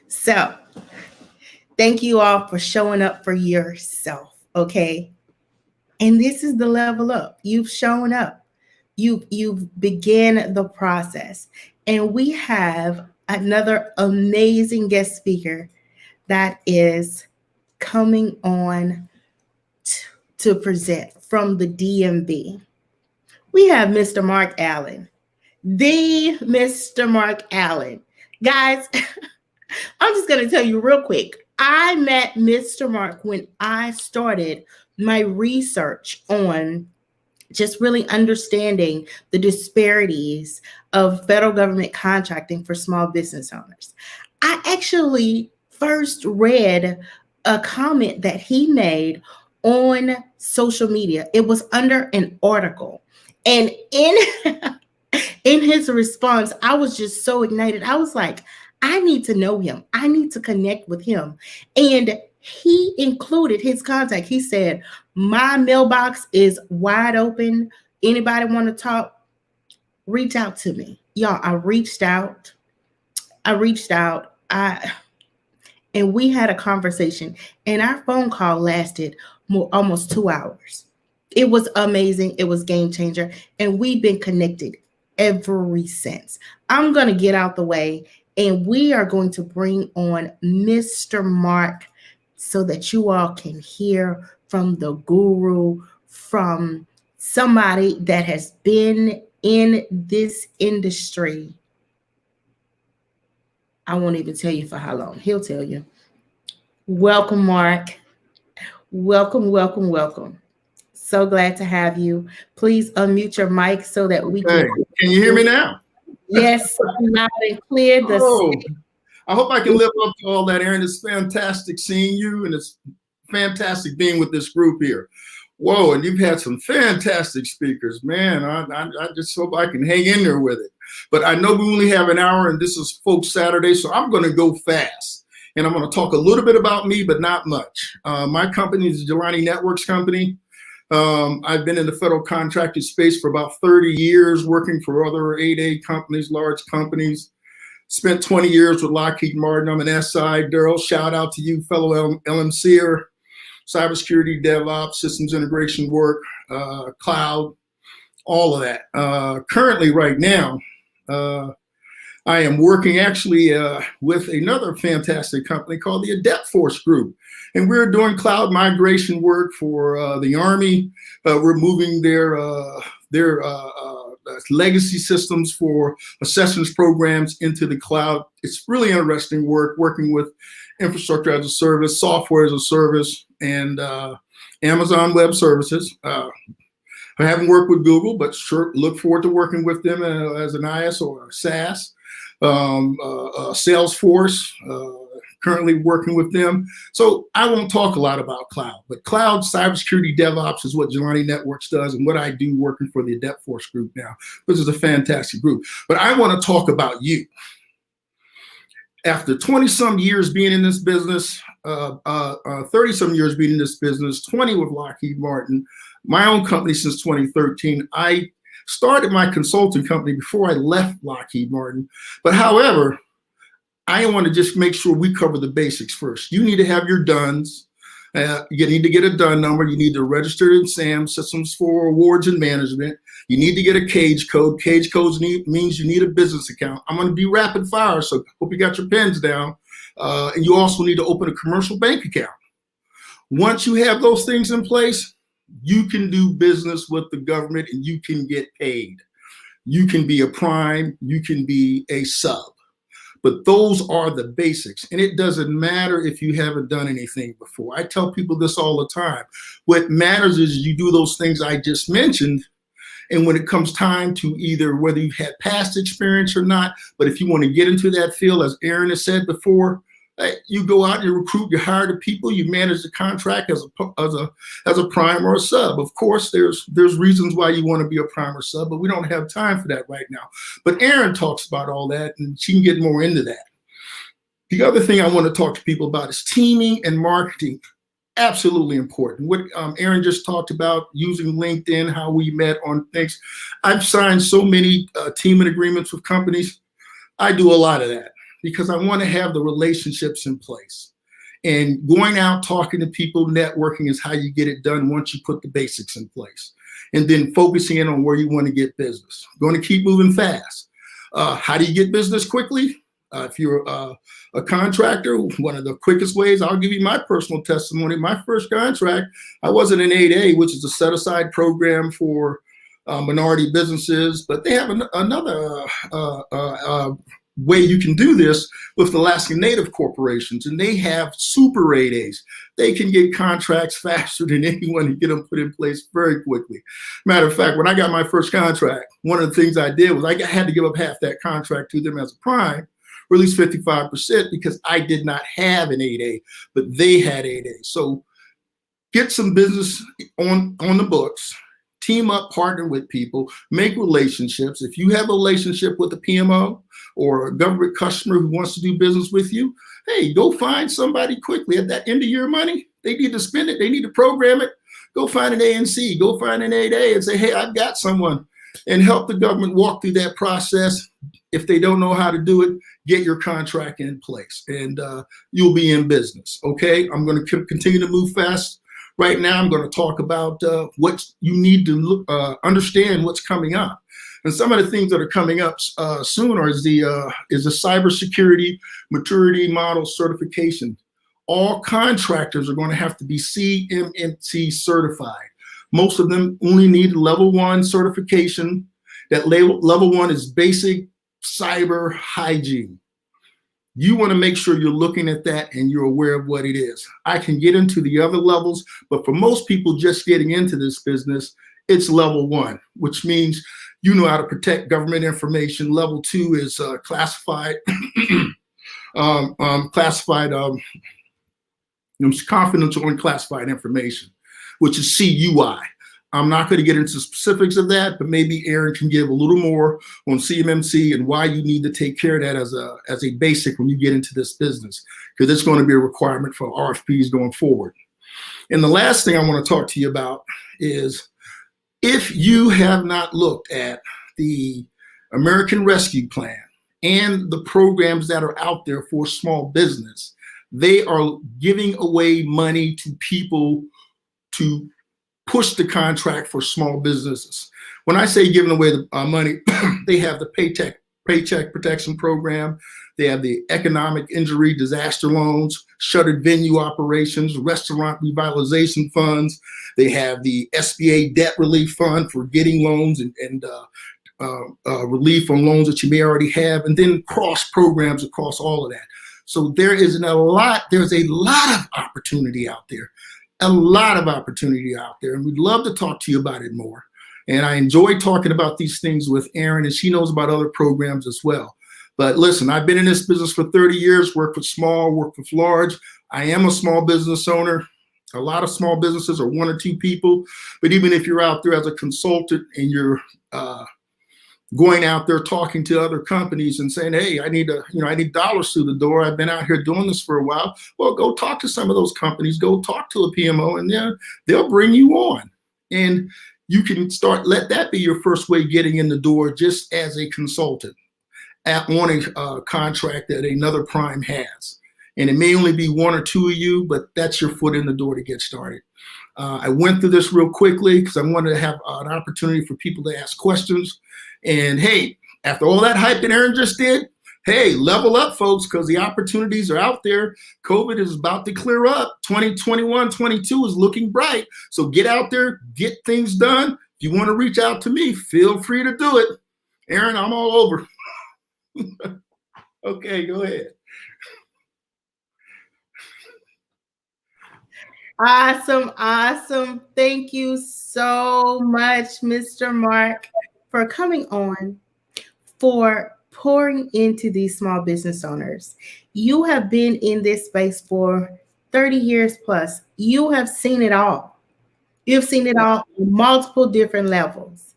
So, thank you all for showing up for yourself, okay? And this is the level up. You've shown up. You've began the process. And we have another amazing guest speaker that is coming on to present from the DMV. We have Mr. Mark Allen, the Mr. Mark Allen. Guys, I'm just going to tell you real quick. I met Mr. Mark when I started my research on just really understanding the disparities of federal government contracting for small business owners. I actually first read a comment that he made on social media. It was under an article. And in his response, I was just so ignited. I was like, I need to know him. I need to connect with him. And he included his contact. He said, my mailbox is wide open. Anybody want to talk? Reach out to me. Y'all, I reached out. And we had a conversation, and our phone call lasted almost 2 hours. It was amazing. It was game changer. And we've been connected ever since. I'm going to get out the way, and we are going to bring on Mr. Mark so that you all can hear from the guru, from somebody that has been in this industry. I won't even tell you for how long. He'll tell you. Welcome, Mark. Welcome, welcome, welcome. So glad to have you. Please unmute your mic so that we can. Can you hear me now? Yes, loud and clear. I hope I can live up to all that, Aaron. It's fantastic seeing you, and it's fantastic being with this group here. Whoa, and you've had some fantastic speakers, man. I just hope I can hang in there with it. But I know we only have an hour, and this is Folks Saturday, so I'm going to go fast. And I'm going to talk a little bit about me, but not much. My company is the Jelani Networks Company. I've been in the federal contracting space for about 30 years, working for other 8A companies, large companies. Spent 20 years with Lockheed Martin. I'm an SI. Daryl, shout out to you, fellow LMCer. Cybersecurity, DevOps, systems integration work, cloud, all of that. Currently, right now, I am working actually with another fantastic company called the Adept Force Group. And we're doing cloud migration work for the Army, removing their legacy systems for assessments programs into the cloud. It's really interesting work, working with infrastructure as a service, software as a service, and Amazon Web Services. I haven't worked with Google, but sure look forward to working with them as an IS or a SaaS. Salesforce, currently working with them. So I won't talk a lot about cloud, but cloud, cybersecurity, DevOps is what Jelani Networks does and what I do working for the Adept Force Group now. This is a fantastic group. But I want to talk about you. After 20-some years being in this business, 30-some years being in this business, 20 with Lockheed Martin, my own company since 2013, I started my consulting company before I left Lockheed Martin. But however, I want to just make sure we cover the basics first. You need to have your DUNS. You need to get a DUN number. You need to register in SAM, Systems for Awards and Management. You need to get a CAGE code. CAGE codes means you need a business account. I'm going to be rapid fire, so hope you got your pens down. And you also need to open a commercial bank account. Once you have those things in place, you can do business with the government and you can get paid. You can be a prime, you can be a sub. But those are the basics. And it doesn't matter if you haven't done anything before. I tell people this all the time. What matters is you do those things I just mentioned. And when it comes time to either whether you've had past experience or not, but if you want to get into that field, as Aaron has said before, you go out, you recruit, you hire the people, you manage the contract as a prime or a sub. Of course, there's reasons why you want to be a prime or sub, but we don't have time for that right now. But Erin talks about all that, and she can get more into that. The other thing I want to talk to people about is teaming and marketing. Absolutely important. What Erin just talked about, using LinkedIn, how we met on things. I've signed so many teaming agreements with companies. I do a lot of that, because I want to have the relationships in place. And going out, talking to people, networking is how you get it done once you put the basics in place. And then focusing in on where you want to get business. Going to keep moving fast. How do you get business quickly? If you're a contractor, one of the quickest ways, I'll give you my personal testimony. My first contract, I wasn't an 8A, which is a set-aside program for minority businesses, but they have another way you can do this with Alaska Native corporations, and they have super 8As. They can get contracts faster than anyone and get them put in place very quickly. Matter of fact, when I got my first contract, one of the things I did was I had to give up half that contract to them as a prime, or at least 55%, because I did not have an 8A, but they had 8A. So get some business on the books, team up, partner with people, make relationships. If you have a relationship with a PMO or a government customer who wants to do business with you, hey, go find somebody quickly at that end of year money. They need to spend it. They need to program it. Go find an ANC, go find an 8A and say, hey, I've got someone, and help the government walk through that process. If they don't know how to do it, get your contract in place and you'll be in business. Okay, I'm going to continue to move fast. Right now, I'm going to talk about what you need to understand what's coming up. And some of the things that are coming up soon is the cybersecurity maturity model certification. All contractors are going to have to be CMMC certified. Most of them only need level 1 certification. That level 1 is basic cyber hygiene. You want to make sure you're looking at that and you're aware of what it is. I can get into the other levels, but for most people just getting into this business, it's level 1, which means you know how to protect government information. Level 2 is classified, confidential and classified information, which is CUI. I'm not going to get into specifics of that, but maybe Aaron can give a little more on CMMC and why you need to take care of that as a basic when you get into this business, because it's going to be a requirement for RFPs going forward. And the last thing I want to talk to you about is, if you have not looked at the American Rescue Plan and the programs that are out there for small business, they are giving away money to people to push the contract for small businesses. When I say giving away the money, they have the Paycheck Protection Program. They have the Economic Injury Disaster Loans, shuttered venue operations, restaurant revitalization funds. They have the SBA Debt Relief Fund for getting loans and relief on loans that you may already have, and then cross programs across all of that. So there's a lot of opportunity out there. A lot of opportunity out there, and we'd love to talk to you about it more. And I enjoy talking about these things with Erin, and she knows about other programs as well. But listen, I've been in this business for 30 years, worked with small, worked with large. I am a small business owner. A lot of small businesses are 1 or 2 people, but even if you're out there as a consultant and you're going out there talking to other companies and saying, hey, I need dollars through the door. I've been out here doing this for a while. Well, go talk to some of those companies, go talk to a PMO, and they'll bring you on. And you can let that be your first way getting in the door, just as a consultant on a contract that another prime has. And it may only be 1 or 2 of you, but that's your foot in the door to get started. I went through this real quickly because I wanted to have an opportunity for people to ask questions. And hey, after all that hype that Aaron just did, hey, level up, folks, because the opportunities are out there. COVID is about to clear up. 2021, 22 is looking bright. So get out there, get things done. If you want to reach out to me, feel free to do it. Aaron, I'm all over. Okay, go ahead. Awesome. Thank you so much, Mr. Mark, for coming on, for pouring into these small business owners. You have been in this space for 30 years plus. You have seen it all. You've seen it all on multiple different levels.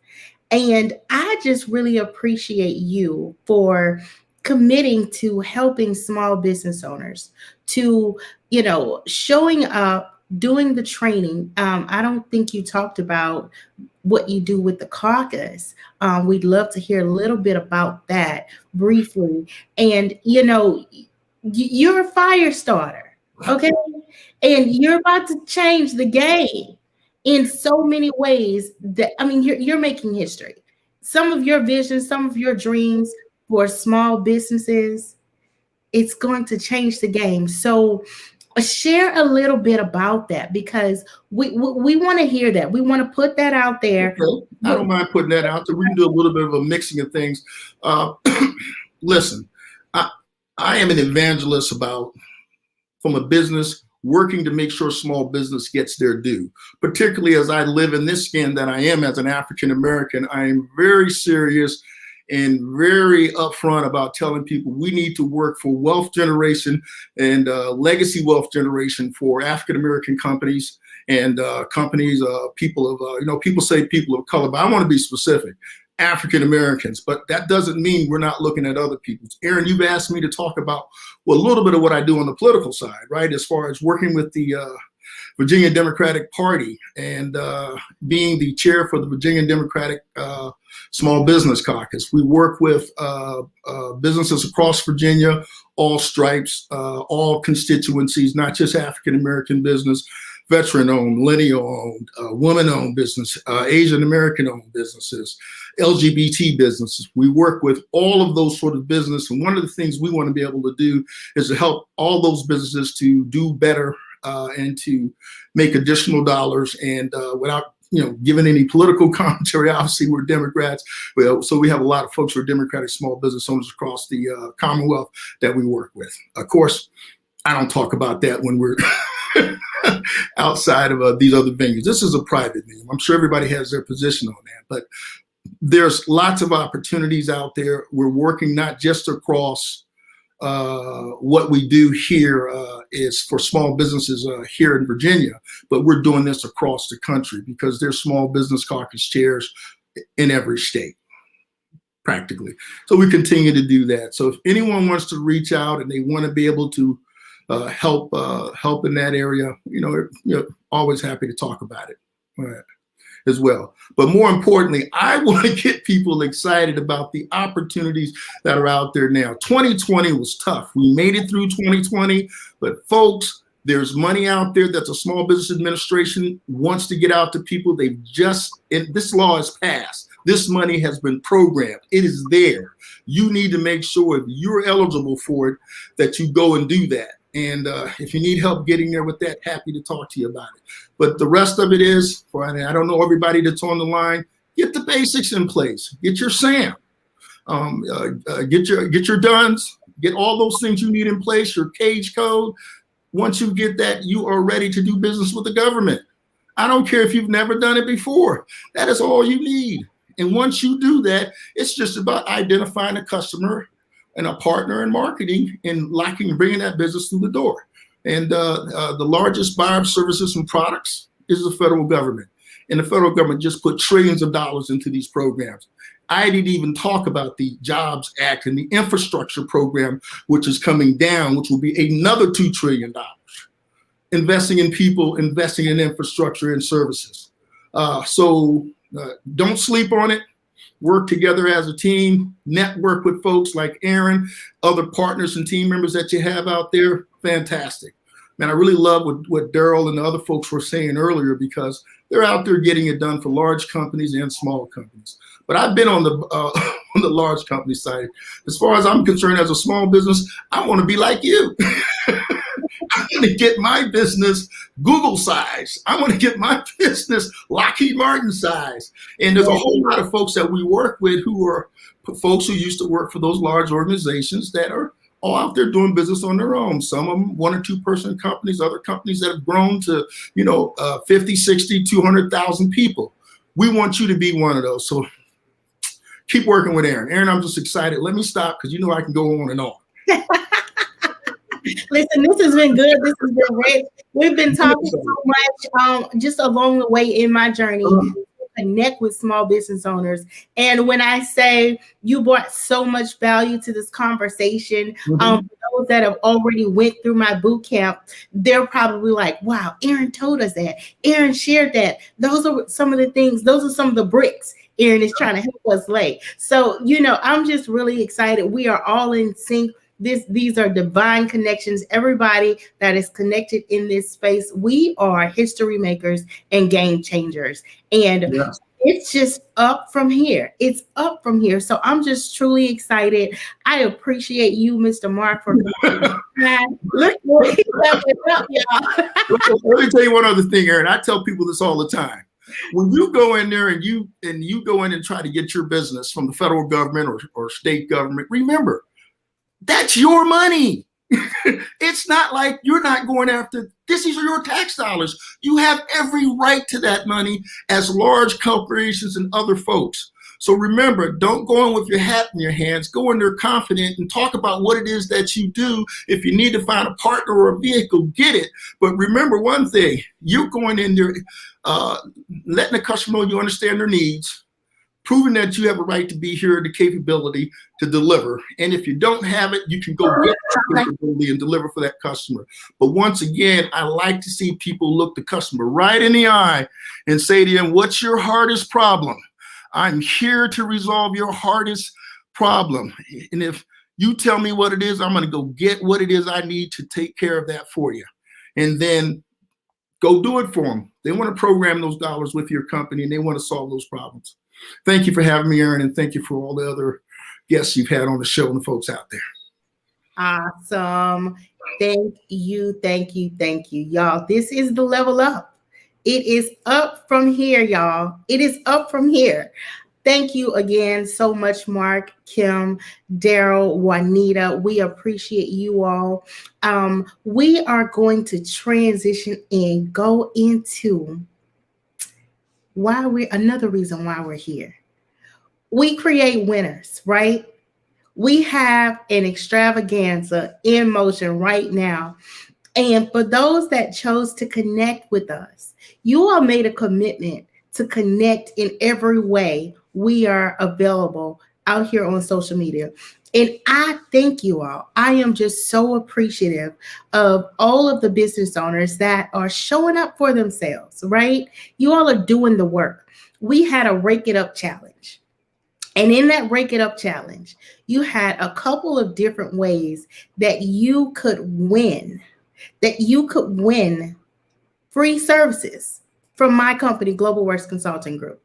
And I just really appreciate you for committing to helping small business owners, to, showing up, doing the training. I don't think you talked about what you do with the caucus. We'd love to hear a little bit about that briefly. And, you're a fire starter, okay? And you're about to change the game in so many ways that, you're making history. Some of your visions, some of your dreams for small businesses, it's going to change the game. So share a little bit about that, because we want to hear that. We want to put that out there. Okay. I don't mind putting that out there. We can do a little bit of a mixing of things. Listen, I am an evangelist from a business working to make sure small business gets their due, particularly as I live in this skin that I am as an African American. I am very serious and very upfront about telling people we need to work for wealth generation and legacy wealth generation for African American companies and companies, people of, people say people of color, but I want to be specific. African Americans, but that doesn't mean we're not looking at other people. Aaron, you've asked me to talk about a little bit of what I do on the political side, right? As far as working with the Virginia Democratic Party and being the chair for the Virginia Democratic Small Business Caucus. We work with businesses across Virginia, all stripes, all constituencies, not just African American business, veteran-owned, millennial-owned, woman-owned business, Asian American-owned businesses, LGBT businesses. We work with all of those sort of business. And one of the things we want to be able to do is to help all those businesses to do better and to make additional dollars. And without giving any political commentary, obviously we're Democrats. So we have a lot of folks who are Democratic small business owners across the Commonwealth that we work with. Of course, I don't talk about that when we're outside of these other venues. This is a private venue. I'm sure everybody has their position on that, but there's lots of opportunities out there. We're working not just across what we do here is for small businesses here in Virginia, but we're doing this across the country because there's small business caucus chairs in every state, practically. So we continue to do that. So if anyone wants to reach out and they want to be able to help in that area, always happy to talk about it as well. But more importantly, I want to get people excited about the opportunities that are out there now. 2020 was tough. We made it through 2020, but folks, there's money out there that the Small Business Administration wants to get out to people. This law is passed. This money has been programmed. It is there. You need to make sure if you're eligible for it, that you go and do that. And if you need help getting there with that, happy to talk to you about it. But the rest of it is, I don't know everybody that's on the line, get the basics in place. Get your SAM, get your DUNS, get all those things you need in place, your cage code. Once you get that, you are ready to do business with the government. I don't care if you've never done it before. That is all you need. And once you do that, it's just about identifying a customer and a partner in marketing and bringing that business through the door. And the largest buyer of services and products is the federal government. And the federal government just put trillions of dollars into these programs. I didn't even talk about the Jobs Act and the infrastructure program, which is coming down, which will be another $2 trillion. Investing in people, investing in infrastructure and services. So don't sleep on it. Work together as a team, network with folks like Aaron, other partners and team members that you have out there. Fantastic. Man, I really love what Daryl and the other folks were saying earlier, because they're out there getting it done for large companies and small companies. But I've been on the large company side. As far as I'm concerned, as a small business, I want to be like you. I want to get my business Google size. I want to get my business Lockheed Martin size. And there's a whole lot of folks that we work with who are folks who used to work for those large organizations that are all out there doing business on their own. Some of them 1 or 2 person companies, other companies that have grown to, 50, 60, 200,000 people. We want you to be one of those. So keep working with Aaron. Aaron, I'm just excited. Let me stop because I can go on and on. Listen, this has been good. This has been great. We've been talking so much just along the way in my journey. Connect with small business owners. And when I say you brought so much value to this conversation, for those that have already went through my boot camp, they're probably like, wow, Aaron told us that. Aaron shared that. Those are some of the things. Those are some of the bricks Aaron is trying to help us lay. So, I'm just really excited. We are all in sync. These are divine connections. Everybody that is connected in this space, we are history makers and game changers. And it's just up from here. It's up from here. So I'm just truly excited. I appreciate you, Mr. Mark, for coming. Let, let me tell you one other thing, Aaron. I tell people this all the time. When you go in there and you go in and try to get your business from the federal government or state government, remember, that's your money. It's not like you're not going after, this is your tax dollars. You have every right to that money as large corporations and other folks. So remember, don't go in with your hat in your hands. Go in there confident and talk about what it is that you do. If you need to find a partner or a vehicle, get it. But remember one thing, you're going in there, letting the customer know you understand their needs, proving that you have a right to be here, the capability to deliver. And if you don't have it, you can go get the capability and deliver for that customer. But once again, I like to see people look the customer right in the eye and say to them, what's your hardest problem? I'm here to resolve your hardest problem. And if you tell me what it is, I'm going to go get what it is I need to take care of that for you. And then go do it for them. They want to program those dollars with your company and they want to solve those problems. Thank you for having me, Aaron, and thank you for all the other guests you've had on the show and the folks out there. Awesome. Thank you, thank you, thank you, y'all. This is the level up. It is up from here, y'all. It is up from here. Thank you again so much, Mark, Kim, Daryl, Juanita. We appreciate you all. We are going to transition and go into another reason why we're here. We create winners, right? We have an extravaganza in motion right now. And for those that chose to connect with us, you all made a commitment to connect in every way we are available out here on social media. And I thank you all. I am just so appreciative of all of the business owners that are showing up for themselves, right? You all are doing the work. We had a Rake It Up challenge. And in that Rake It Up challenge, you had a couple of different ways that you could win free services from my company, Global Works Consulting Group.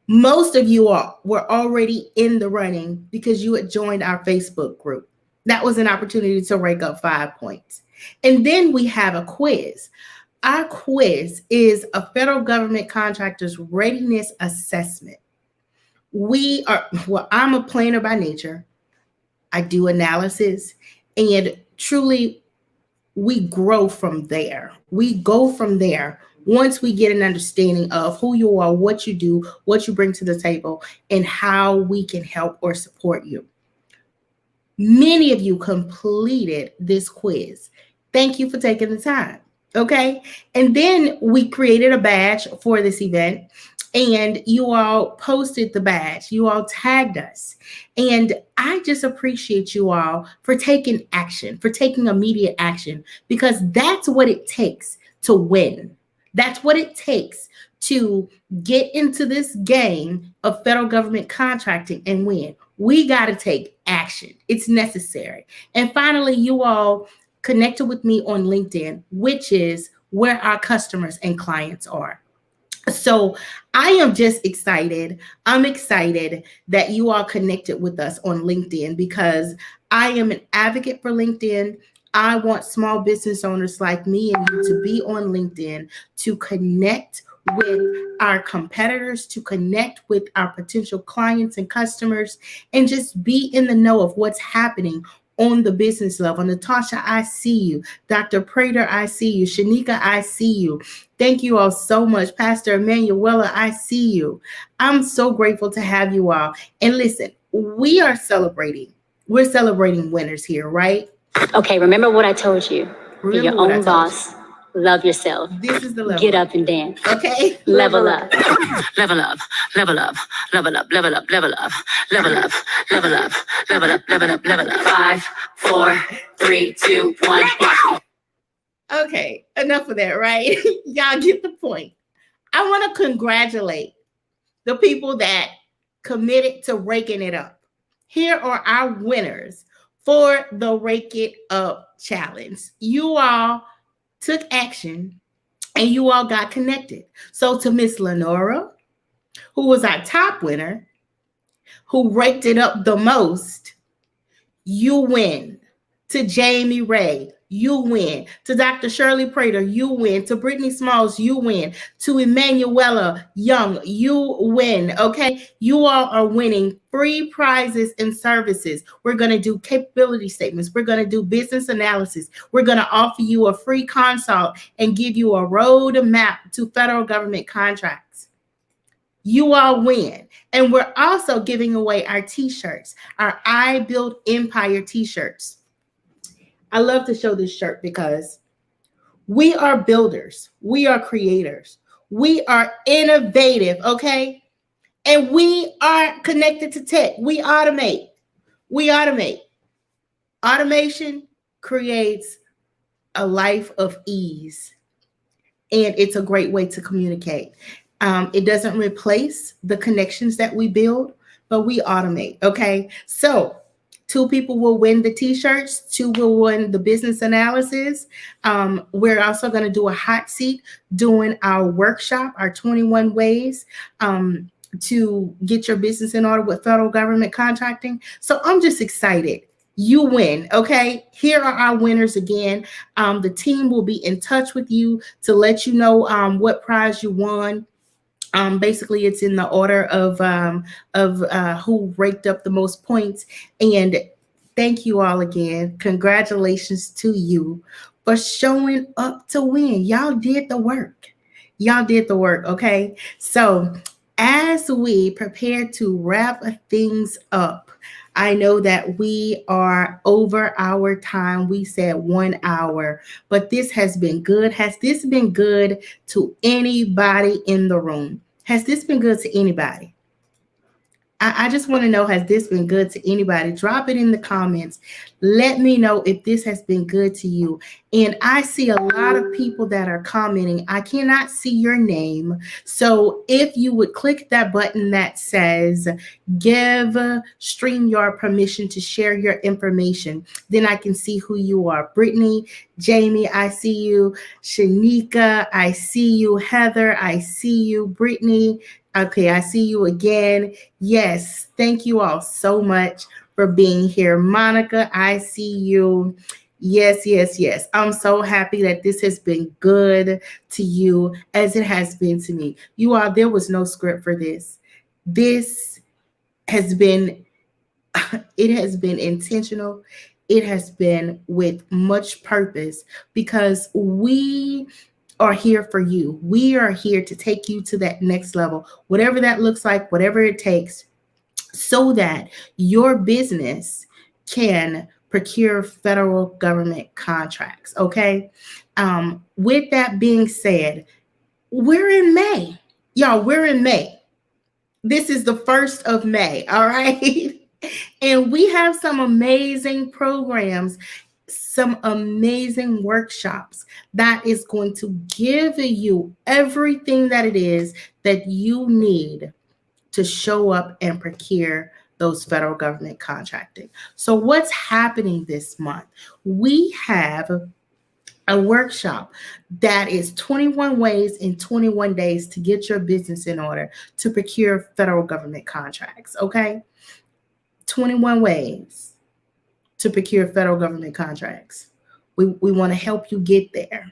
Most of you all were already in the running because you had joined our Facebook group. That was an opportunity to rake up 5 points. And then we have a quiz. Our quiz is a federal government contractor's readiness assessment. I'm a planner by nature. I do analysis, and truly we grow from there. We go from there once we get an understanding of who you are, what you do, what you bring to the table, and how we can help or support you. Many of you completed this quiz. Thank you for taking the time. Okay. And then we created a badge for this event, and you all posted the badge. You all tagged us. And I just appreciate you all for taking action, for taking immediate action, because that's what it takes to win. That's what it takes to get into this game of federal government contracting and win. We got to take action. It's necessary. And finally, you all connected with me on LinkedIn, which is where our customers and clients are. So I am just excited. I'm excited that you all connected with us on LinkedIn because I am an advocate for LinkedIn. I want small business owners like me and you to be on LinkedIn, to connect with our competitors, to connect with our potential clients and customers, and just be in the know of what's happening on the business level. Natasha, I see you. Dr. Prater, I see you. Shanika, I see you. Thank you all so much. Pastor Emanuela, I see you. I'm so grateful to have you all. And listen, we're celebrating winners here, right? Okay, remember what I told you. Be your own boss. Love yourself. This is the level. Get up and dance. Okay. Level up. Level up. Level up. Level up. Level up. Level up. Level up. Level up. Level up. Level up. Level up. 5, 4, 3, 2, 1. Okay, enough of that, right? Y'all get the point. I want to congratulate the people that committed to raking it up. Here are our winners for the Rake It Up challenge. You all took action and you all got connected. So to Miss Lenora, who was our top winner, who raked it up the most, you win. To Jamie Ray, you win. To Dr. Shirley Prater, you win. To Brittany Smalls, you win. To Emanuela Young, you win. Okay, you all are winning free prizes and services. We're going to do capability statements. We're going to do business analysis. We're going to offer you a free consult and give you a roadmap to federal government contracts. You all win. And we're also giving away our t-shirts, our I Build Empire t-shirts. I love to show this shirt because we are builders. We are creators. We are innovative, okay? And we are connected to tech. We automate. We automate. Automation creates a life of ease, and it's a great way to communicate. It doesn't replace the connections that we build, but we automate, okay? So 2 people will win the t-shirts, 2 will win the business analysis. We're also going to do a hot seat doing our workshop, our 21 ways to get your business in order with federal government contracting. So I'm just excited. You win, okay? Here are our winners again. The team will be in touch with you to let you know what prize you won. Basically, it's in the order of who raked up the most points. And thank you all again. Congratulations to you for showing up to win. Y'all did the work. Y'all did the work, okay? So as we prepare to wrap things up, I know that we are over our time. We said 1 hour, but this has been good. Has this been good to anybody in the room? Has this been good to anybody? I just want to know, has this been good to anybody? Drop it in the comments. Let me know if this has been good to you. And I see a lot of people that are commenting. I cannot see your name. So if you would click that button that says, give StreamYard permission to share your information, then I can see who you are. Brittany, Jamie, I see you. Shanika, I see you. Heather, I see you. Brittany, okay, I see you again. Yes, thank you all so much for being here. Monica, I see you. Yes, yes, yes. I'm so happy that this has been good to you as it has been to me. You all, there was no script for this. This has been, it has been intentional. It has been with much purpose because we are here for you. We are here to take you to that next level, whatever that looks like, whatever it takes, so that your business can procure federal government contracts. Okay. With that being said, we're in May. Y'all, we're in May. This is the 1st of May. All right. And we have some amazing programs, some amazing workshops that is going to give you everything that it is that you need to show up and procure those federal government contracting. So what's happening this month? We have a workshop that is 21 ways in 21 days to get your business in order to procure federal government contracts. Okay. 21 ways to procure federal government contracts. We want to help you get there.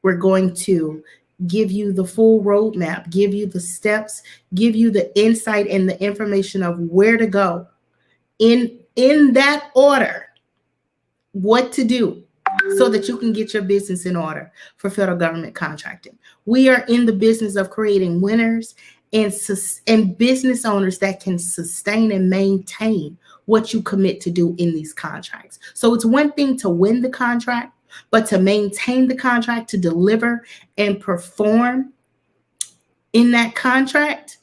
We're going to give you the full roadmap, give you the steps, give you the insight and the information of where to go in that order, what to do so that you can get your business in order for federal government contracting. We are in the business of creating winners and business owners that can sustain and maintain what you commit to do in these contracts. So it's one thing to win the contract, but to maintain the contract, to deliver and perform in that contract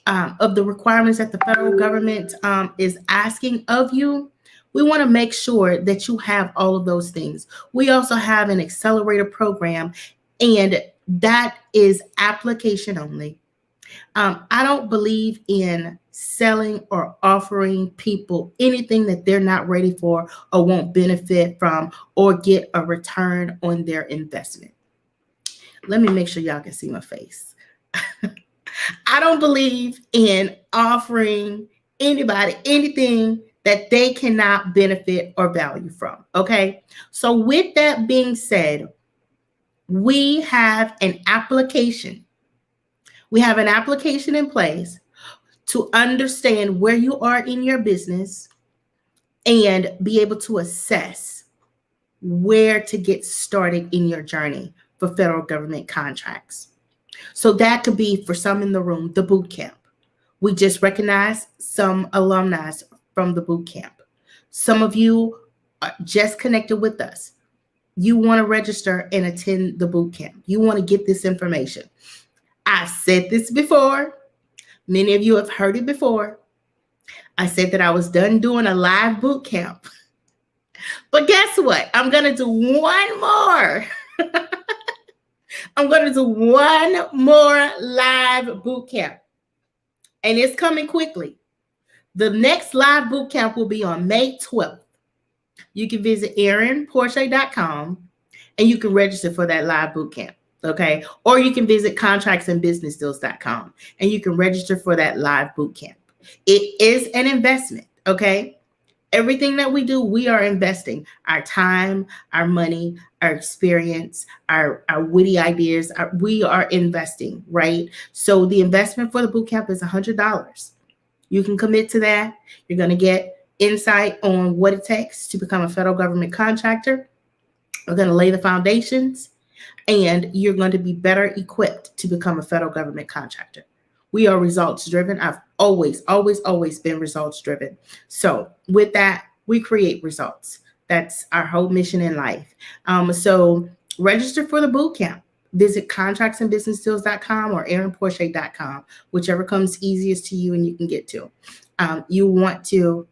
of the requirements that the federal government is asking of you, we want to make sure that you have all of those things. We also have an accelerator program, and that is application only. I don't believe in selling or offering people anything that they're not ready for or won't benefit from or get a return on their investment. Let me make sure y'all can see my face. I don't believe in offering anybody anything that they cannot benefit or value from. Okay. So, with that being said, we have an application. We have an application in place to understand where you are in your business and be able to assess where to get started in your journey for federal government contracts. So that could be, for some in the room, the boot camp. We just recognized some alumni from the boot camp. Some of you are just connected with us. You want to register and attend the boot camp. You want to get this information. I've said this before. Many of you have heard it before. I said that I was done doing a live boot camp. But guess what? I'm going to do one more. I'm going to do one more live boot camp. And it's coming quickly. The next live boot camp will be on May 12th. You can visit erinporsche.com and you can register for that live boot camp. Okay. Or you can visit contractsandbusinessdeals.com and you can register for that live boot camp. It is an investment. Okay. Everything that we do, we are investing our time, our money, our experience, our witty ideas. We are investing, right? So the investment for the boot camp is $100. You can commit to that. You're going to get insight on what it takes to become a federal government contractor. We're going to lay the foundations, and you're going to be better equipped to become a federal government contractor. We are results driven. I've always been results driven. So with that, we create results. That's our whole mission in life. So register for the boot camp. Visit contractsandbusinessdeals.com or erinporsche.com, whichever comes easiest to you and you can get to. You want to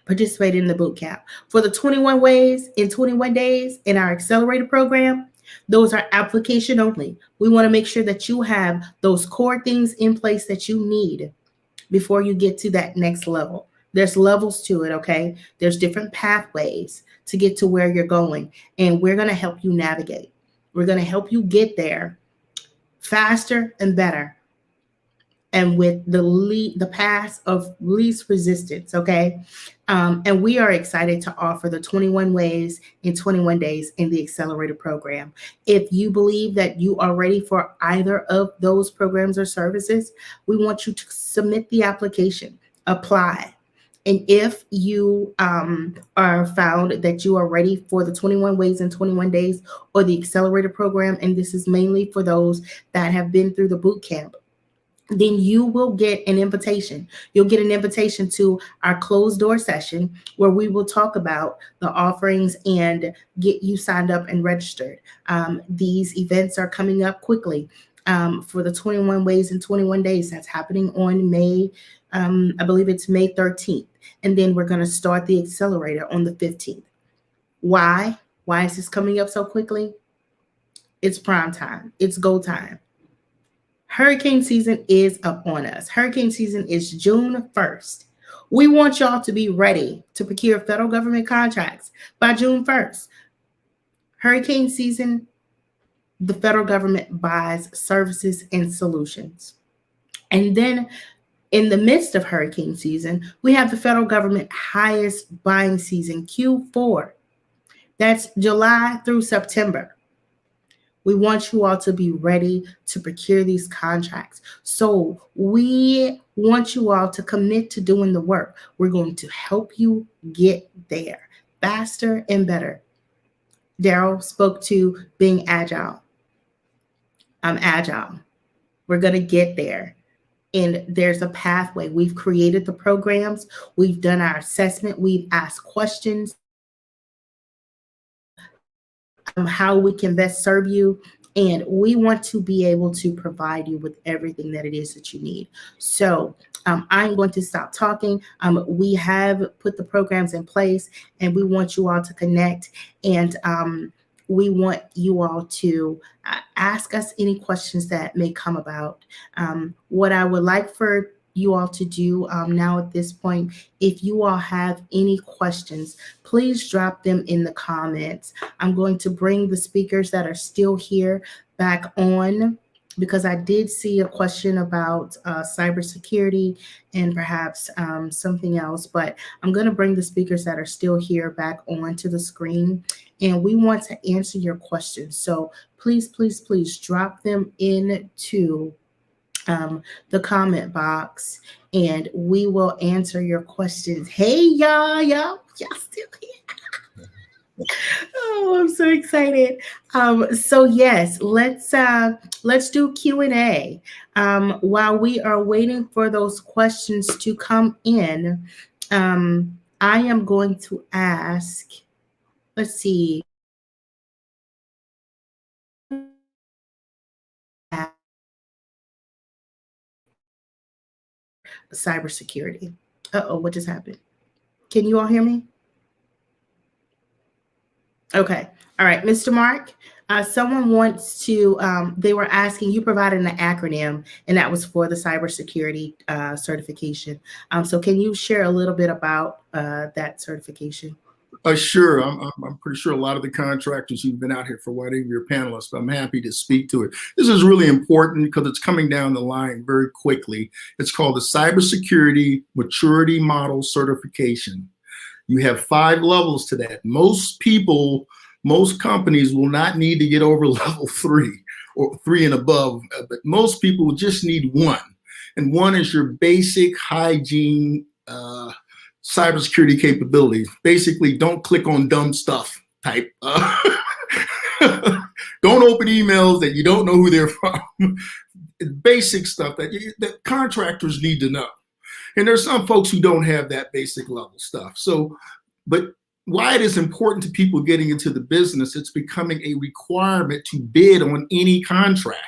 participate in the boot camp. For the 21 ways in 21 days in our accelerator program, those are application only. We want to make sure that you have those core things in place that you need before you get to that next level. There's levels to it, okay? There's different pathways to get to where you're going, and we're going to help you navigate. We're going to help you get there faster and better, and with the path of least resistance, okay? And we are excited to offer the 21 ways in 21 days in the accelerator program. If you believe that you are ready for either of those programs or services, we want you to submit the application, apply. And if you are found that you are ready for the 21 ways in 21 days or the accelerator program, and this is mainly for those that have been through the boot camp, then you will get an invitation. You'll get an invitation to our closed door session where we will talk about the offerings and get you signed up and registered. These events are coming up quickly for the 21 ways in 21 days. That's happening on May, I believe it's May 13th. And then we're going to start the accelerator on the 15th. Why? Why is this coming up so quickly? It's prime time. It's go time. Hurricane season is up on us. Hurricane season is June 1st. We want y'all to be ready to procure federal government contracts by June 1st. Hurricane season, the federal government buys services and solutions. And then in the midst of hurricane season, we have the federal government highest buying season, Q4. That's July through September. We want you all to be ready to procure these contracts. So we want you all to commit to doing the work. We're going to help you get there faster and better. Daryl spoke to being agile. I'm agile. We're going to get there. And there's a pathway. We've created the programs. We've done our assessment. We've asked questions. How we can best serve you. And we want to be able to provide you with everything that it is that you need. So I'm going to stop talking. We have put the programs in place and we want you all to connect. And we want you all to ask us any questions that may come about. What I would like for you all to do now at this point, if you all have any questions, please drop them in the comments. I'm going to bring the speakers that are still here back on because I did see a question about cybersecurity and perhaps something else. But I'm going to bring the speakers that are still here back onto the screen, and we want to answer your questions. So please, please, please drop them into the comment box, and we will answer your questions. Hey, y'all still here? Oh, I'm so excited. So yes, let's do Q&A. While we are waiting for those questions to come in, I am going to ask, let's see. Cybersecurity. Uh-oh, what just happened? Can you all hear me? Okay. All right, Mr. Mark, someone wants to, they were asking, you provided an acronym, and that was for the cybersecurity certification. So can you share a little bit about that certification? Sure. I'm pretty sure a lot of the contractors who've been out here for one of your panelists, I'm happy to speak to it. This is really important because it's coming down the line very quickly. It's called the Cybersecurity Maturity Model Certification. You have 5 levels to that. Most companies will not need to get over level 3 or 3 and above, but most people will just need 1. And 1 is your basic hygiene cybersecurity capabilities. Basically, don't click on dumb stuff type. Don't open emails that you don't know who they're from. Basic stuff that contractors need to know. And there's some folks who don't have that basic level stuff. So, but why it is important to people getting into the business, it's becoming a requirement to bid on any contract.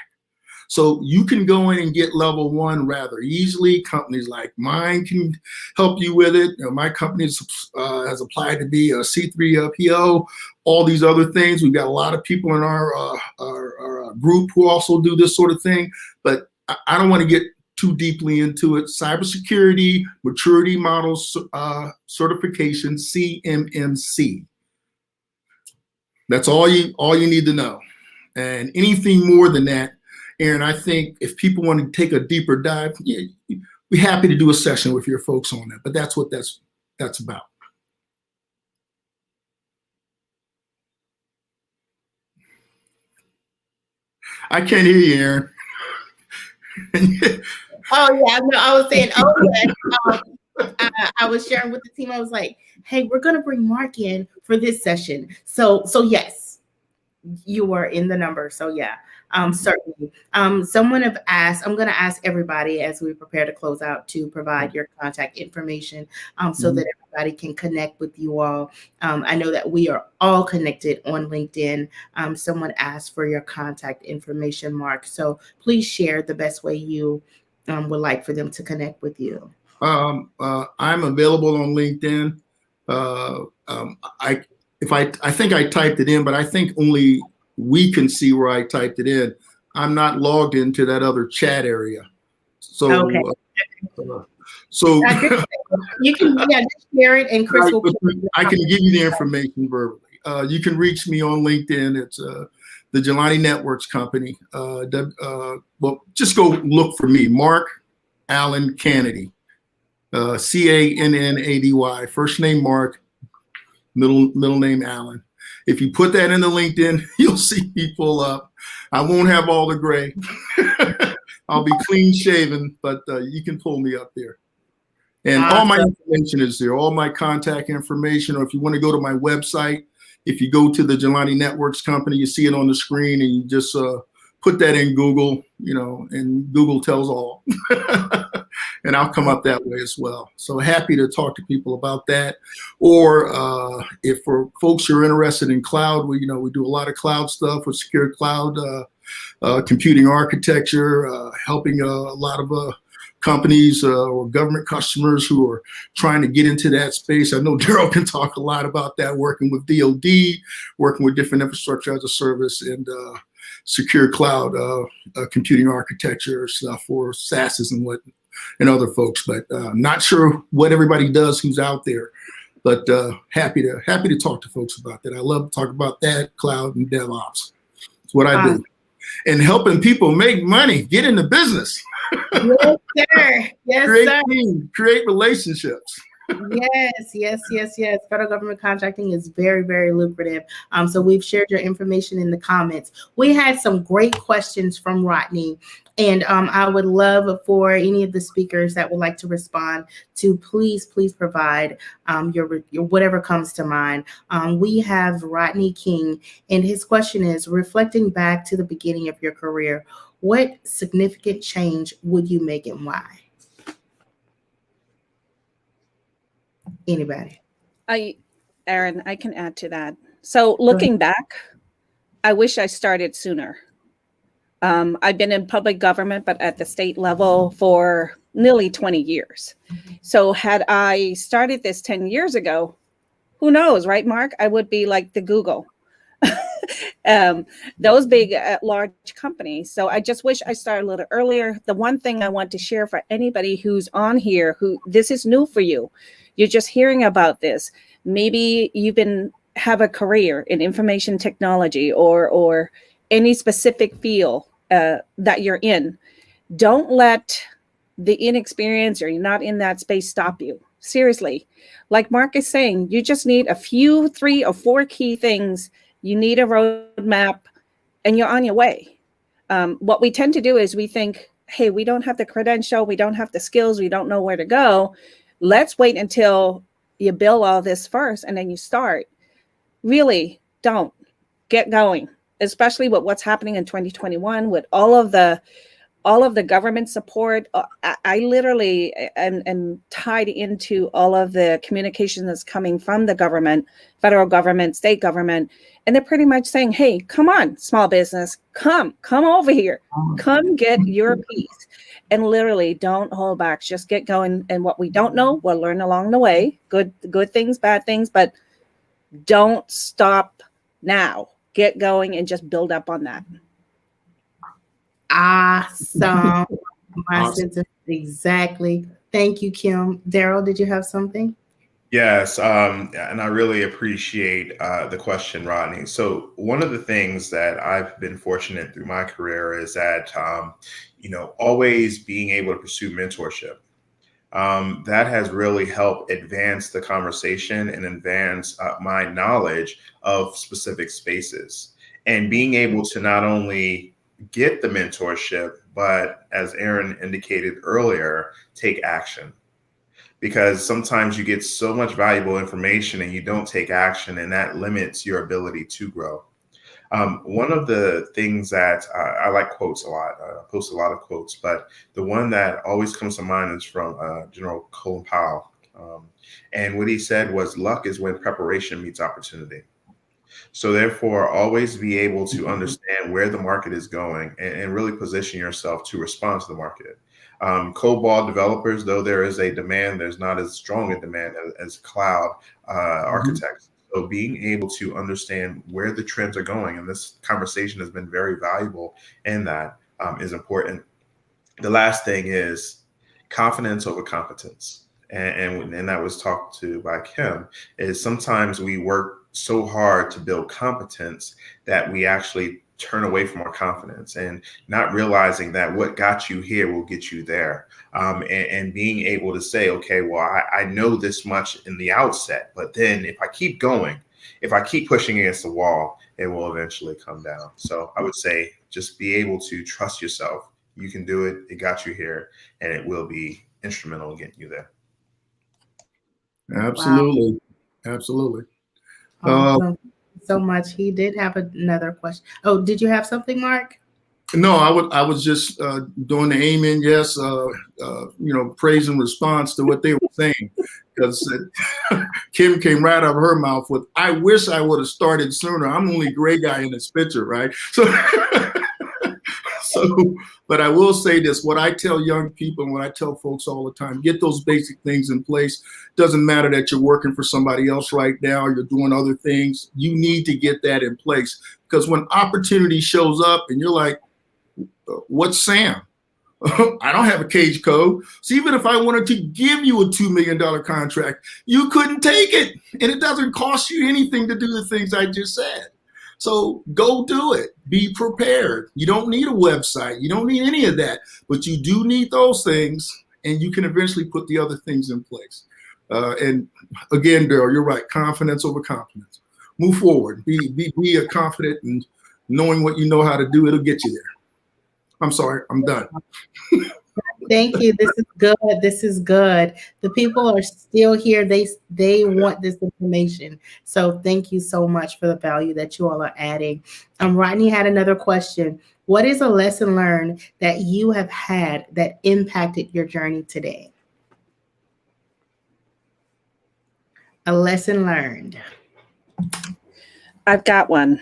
So you can go in and get level 1 rather easily. Companies like mine can help you with it. You know, my company has applied to be a C3 PO, all these other things. We've got a lot of people in our group who also do this sort of thing, but I don't want to get too deeply into it. Cybersecurity Maturity Model Certification, CMMC. That's all you need to know. And anything more than that, Aaron, I think if people want to take a deeper dive, yeah, we're happy to do a session with your folks on that. But that's what that's about. I can't hear you, Aaron. Oh yeah, no, I was saying, oh yeah. I was sharing with the team. I was like, hey, we're gonna bring Mark in for this session. So yes, you were in the number. So yeah. Certainly. Someone have asked, I'm going to ask everybody as we prepare to close out to provide your contact information so that everybody can connect with you all. I know that we are all connected on LinkedIn. Someone asked for your contact information, Mark. So please share the best way you would like for them to connect with you. I'm available on LinkedIn. I think I typed it in, but I think only we can see where I typed it in. I'm not logged into that other chat area. So, okay. So you can just share it, and Chris will. I can give you the information verbally. You can reach me on LinkedIn. It's the Jelani Networks Company. Well, just go look for me, Mark Allen Cannady, Cannady. First name Mark, middle name Allen. If you put that in the LinkedIn, you'll see me pull up. I won't have all the gray. I'll be clean shaven, but you can pull me up there. And all my information is there, all my contact information. Or if you want to go to my website, if you go to the Jelani Networks Company, you see it on the screen, and you just put that in Google, and Google tells all. And I'll come up that way as well. So happy to talk to people about that. Or if for folks who are interested in cloud, we do a lot of cloud stuff with secure cloud computing architecture, helping a lot of companies or government customers who are trying to get into that space. I know Daryl can talk a lot about that, working with DoD, working with different infrastructure as a service, and secure cloud computing architecture stuff for SaaSes and other folks. But not sure what everybody does who's out there, but happy to talk to folks about that. I love to talk about that, cloud and DevOps. It's what I do. and helping people make money, get into business. Yes, sir. Yes, Create sir. teams, create relationships. Yes. Federal government contracting is very, very lucrative. So we've shared your information in the comments. We had some great questions from Rodney, and I would love for any of the speakers that would like to respond to please provide your whatever comes to mind. We have Rodney King, and his question is: reflecting back to the beginning of your career, what significant change would you make and why? Anybody? Aaron, I can add to that. So looking back, I wish I started sooner. I've been in public government, but at the state level for nearly 20 years. So had I started this 10 years ago, who knows, right, Mark? I would be like the Google, those big, large companies. So I just wish I started a little earlier. The one thing I want to share for anybody who's on here, who this is new for you, you're just hearing about this. Maybe you've have a career in information technology or any specific field that you're in. Don't let the inexperience or you're not in that space stop you. Seriously, like Mark is saying, you just need a few, 3 or 4 key things. You need a roadmap and you're on your way. What we tend to do is we think, hey, we don't have the credential, we don't have the skills, we don't know where to go. Let's wait until you build all this first and then you start. Really don't. Get going, especially with what's happening in 2021 with all of the government support. I literally am tied into all of the communication that's coming from the government, federal government, state government, and they're pretty much saying, hey, come on, small business, come over here, come get your piece. And literally don't hold back, just get going. And what we don't know, we'll learn along the way, good things, bad things, but don't stop now. Get going and just build up on that. Awesome. My Awesome. sentence exactly. Thank you, Kim. Daryl, did you have something? Yes, and I really appreciate the question, Rodney. So one of the things that I've been fortunate through my career is that, always being able to pursue mentorship. That has really helped advance the conversation and advance my knowledge of specific spaces. And being able to not only get the mentorship, but as Aaron indicated earlier, take action. Because sometimes you get so much valuable information and you don't take action, and that limits your ability to grow. One of the things that I like quotes a lot, I post a lot of quotes, but the one that always comes to mind is from General Colin Powell. And what he said was, luck is when preparation meets opportunity. So therefore, always be able to understand where the market is going and really position yourself to respond to the market. COBOL developers, though there is a demand, there's not as strong a demand as cloud architects. So being able to understand where the trends are going, and this conversation has been very valuable in that, is important. The last thing is confidence over competence. And that was talked to by Kim, is sometimes we work so hard to build competence that we actually turn away from our confidence and not realizing that what got you here will get you there. And being able to say, okay, well, I know this much in the outset, but then if I keep going, if I keep pushing against the wall, it will eventually come down. So I would say just be able to trust yourself. You can do it. It got you here, and it will be instrumental in getting you there. Absolutely. Wow. Absolutely. Awesome. So much. He did have another question. Oh, did you have something, Mark? No, I was just doing the amen, yes, praise and response to what they were saying, because Kim came right out of her mouth with, I wish I would have started sooner. I'm the only gray guy in this picture, right? But I will say this, what I tell young people and what I tell folks all the time, get those basic things in place. Doesn't matter that you're working for somebody else right now, you're doing other things. You need to get that in place, because when opportunity shows up and you're like, what's Sam? I don't have a cage code. So even if I wanted to give you a $2 million contract, you couldn't take it. And it doesn't cost you anything to do the things I just said. So go do it. Be prepared. You don't need a website. You don't need any of that, but you do need those things, and you can eventually put the other things in place. And again, Daryl, you're right. Confidence over confidence. Move forward. Be a confident, and knowing what you know how to do, it'll get you there. I'm sorry. I'm done. Thank you. This is good. This is good. The people are still here. They want this information. So thank you so much for the value that you all are adding. Rodney had another question. What is a lesson learned that you have had that impacted your journey today? A lesson learned. I've got one.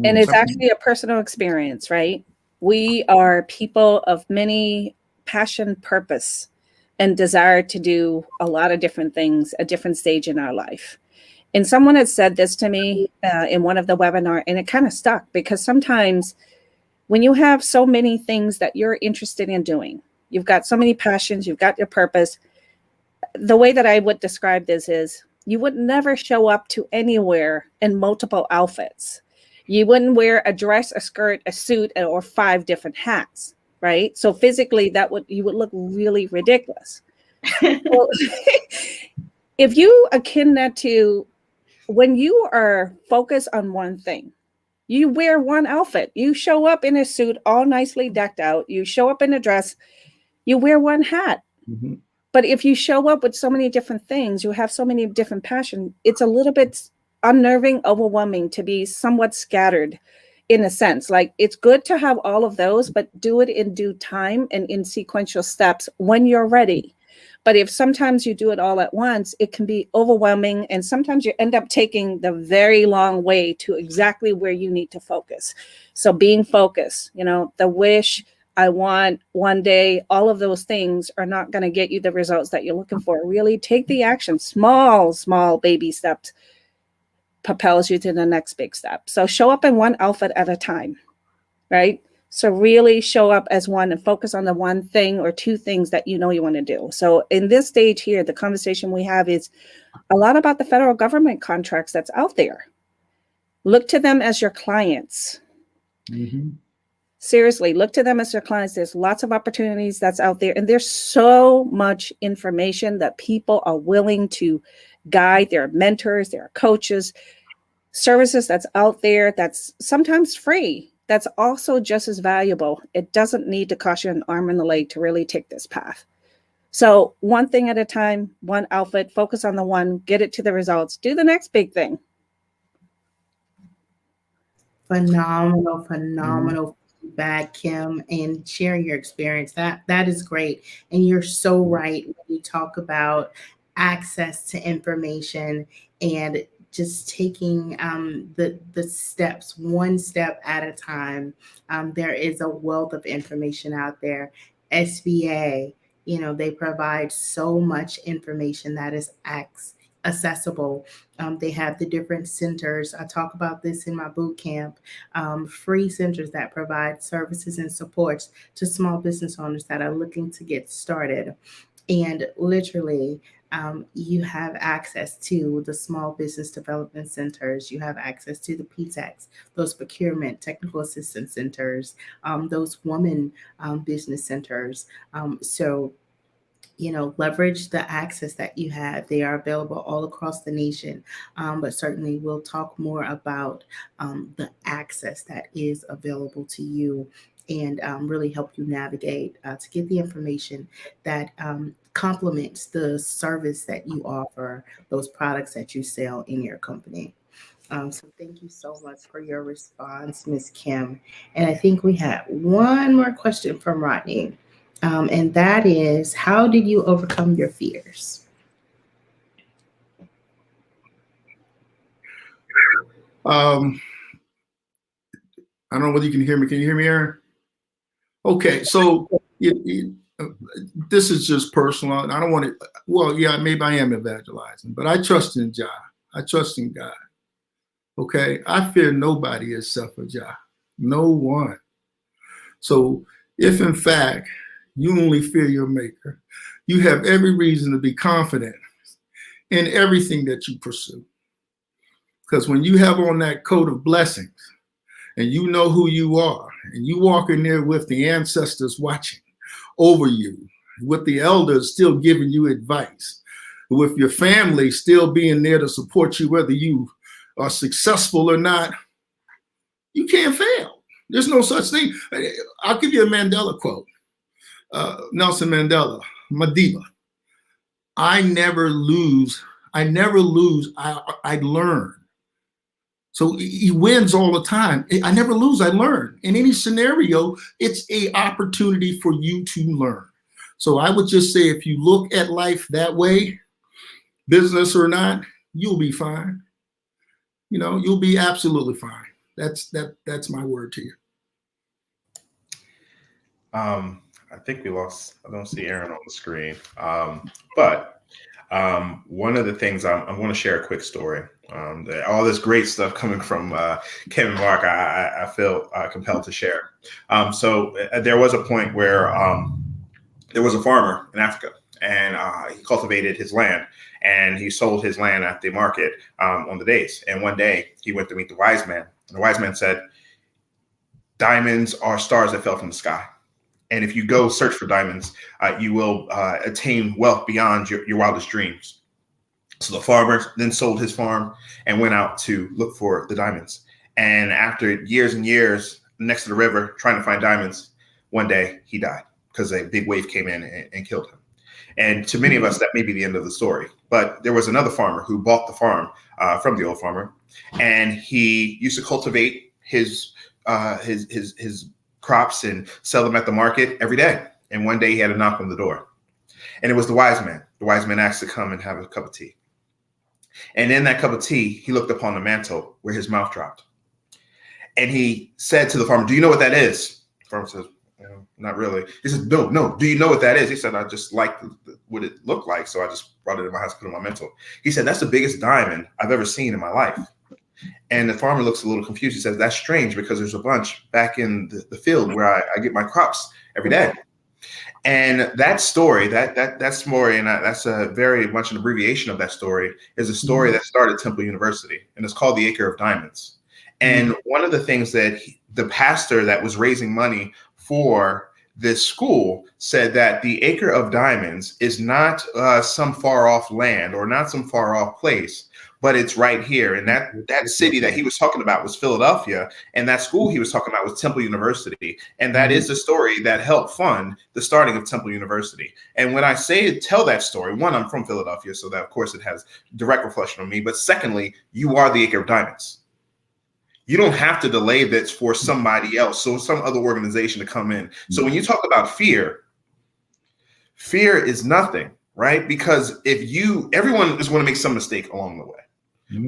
And it's actually a personal experience, right? We are people of many passion, purpose, and desire to do a lot of different things at different stage in our life. And someone had said this to me in one of the webinar, and it kind of stuck, because sometimes when you have so many things that you're interested in doing, you've got so many passions, you've got your purpose. The way that I would describe this is you would never show up to anywhere in multiple outfits. You wouldn't wear a dress, a skirt, a suit, or 5 different hats, right? So physically, you would look really ridiculous. Well, if you akin that to when you are focused on one thing, you wear one outfit. You show up in a suit, all nicely decked out. You show up in a dress. You wear one hat. Mm-hmm. But if you show up with so many different things, you have so many different passions, it's a little bit unnerving, overwhelming to be somewhat scattered in a sense. Like, it's good to have all of those, but do it in due time and in sequential steps when you're ready. But if sometimes you do it all at once, it can be overwhelming. And sometimes you end up taking the very long way to exactly where you need to focus. So being focused, the wish, I want, one day, all of those things are not going to get you the results that you're looking for. Really take the action. Small baby steps propels you to the next big step. So show up in one outfit at a time, right? So really show up as one and focus on the one thing or 2 things that you want to do. So in this stage here, the conversation we have is a lot about the federal government contracts that's out there. Look to them as your clients. Mm-hmm. Seriously, look to them as your clients. There's lots of opportunities that's out there. And there's so much information that people are willing to guide. There are mentors, there are coaches, services that's out there that's sometimes free. That's also just as valuable. It doesn't need to cost you an arm and a leg to really take this path. So one thing at a time, one outfit, focus on the one, get it to the results, do the next big thing. Phenomenal feedback, Kim, and sharing your experience. That is great. And you're so right when you talk about access to information and just taking the steps one step at a time. There is a wealth of information out there. SBA, they provide so much information that is accessible. They have the different centers. I talk about this in my boot camp, free centers that provide services and supports to small business owners that are looking to get started. And literally, you have access to the small business development centers. You have access to the PTACs, those procurement technical assistance centers, those women business centers. So leverage the access that you have. They are available all across the nation, but certainly we'll talk more about the access that is available to you and really help you navigate to get the information that complements the service that you offer, those products that you sell in your company. So thank you so much for your response, Ms. Kim. And I think we have one more question from Rodney. And that is, how did you overcome your fears? I don't know whether you can hear me. Can you hear me, Aaron? Okay, so this is just personal. I don't want to, well, yeah, maybe I am evangelizing, but I trust in Jah. I trust in God. Okay, I fear nobody except for Jah. No one. So if in fact you only fear your maker, you have every reason to be confident in everything that you pursue. Because when you have on that coat of blessings and you know who you are, and you walk in there with the ancestors watching over you, with the elders still giving you advice, with your family still being there to support you, whether you are successful or not, you can't fail. There's no such thing. I'll give you a Mandela quote. Nelson Mandela, Madiba. I never lose. I learn. So he wins all the time. I never lose, I learn. In any scenario, it's an opportunity for you to learn. So I would just say, if you look at life that way, business or not, you'll be fine. You know, you'll be absolutely fine. That's my word to you. I think we lost. I don't see Aaron on the screen. But one of the things I'm going to share a quick story. All this great stuff coming from Kevin Mark, I feel compelled to share. So there was a point where there was a farmer in Africa, and he cultivated his land, and he sold his land at the market on the days. And one day he went to meet the wise man, and the wise man said, "Diamonds are stars that fell from the sky. And if you go search for diamonds, you will attain wealth beyond your wildest dreams." So the farmer then sold his farm and went out to look for the diamonds. And after years and years next to the river trying to find diamonds, one day he died because a big wave came in and killed him. And to many of us, that may be the end of the story. But there was another farmer who bought the farm from the old farmer, and he used to cultivate his crops and sell them at the market every day. And one day he had a knock on the door, and it was the wise man. The wise man asked to come and have a cup of tea. And in that cup of tea, he looked upon the mantle where his mouth dropped. And he said to the farmer, "Do you know what that is?" The farmer says, "Not really." He said, No. "Do you know what that is?" He said, "I just liked what it looked like, so I just brought it in my house, put it on my mantle." He said, "That's the biggest diamond I've ever seen in my life." And the farmer looks a little confused. He says, "That's strange, because there's a bunch back in the field where I get my crops every day." And that story, that story, and that's a very much an abbreviation of that story, is a story that started Temple University, and it's called the Acre of Diamonds. And one of the things that the pastor that was raising money for this school said, that the Acre of Diamonds is not some far off land or not some far off place, but it's right here. And that city that he was talking about was Philadelphia, and that school he was talking about was Temple University. And that is the story that helped fund the starting of Temple University. And when I tell that story, one, I'm from Philadelphia, so that of course it has direct reflection on me. But secondly, you are the Acre of Diamonds. You don't have to delay this for somebody else, so some other organization to come in. So when you talk about fear is nothing, right? Because everyone is going to make some mistake along the way.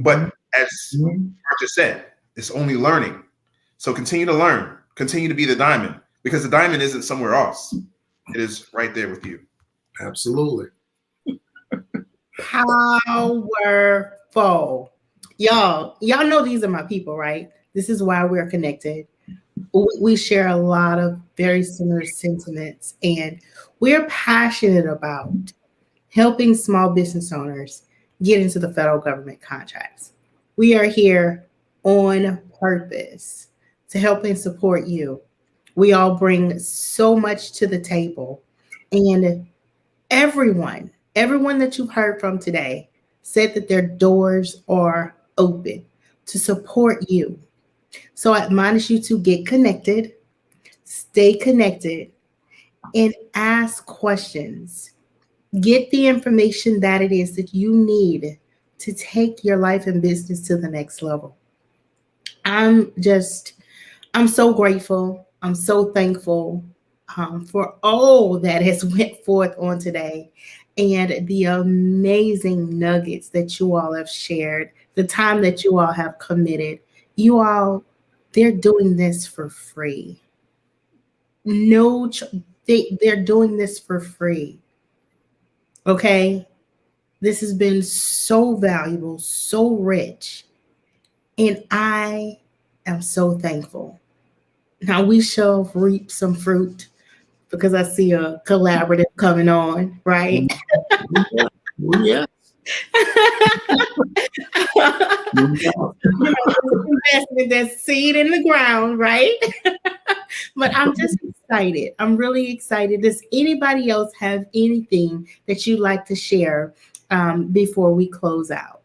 But as Mark just said, it's only learning. So continue to learn, continue to be the diamond, because the diamond isn't somewhere else. It is right there with you. Absolutely. Powerful. Y'all know these are my people, right? This is why we're connected. We share a lot of very similar sentiments, and we're passionate about helping small business owners get into the federal government contracts. We are here on purpose to help and support you. We all bring so much to the table, and everyone that you've heard from today said that their doors are open to support you. So I admonish you to get connected, stay connected, and ask questions. Get the information that it is that you need to take your life and business to the next level. I'm so grateful. I'm so thankful for all that has went forth on today, and the amazing nuggets that you all have shared, the time that you all have committed. You all, they're doing this for free. They're doing this for free. Okay? This has been so valuable, so rich, and I am so thankful. Now we shall reap some fruit, because I see a collaborative coming on, right? Yeah. Investment, that seed in the ground, right? But I'm just excited. I'm really excited. Does anybody else have anything that you'd like to share before we close out?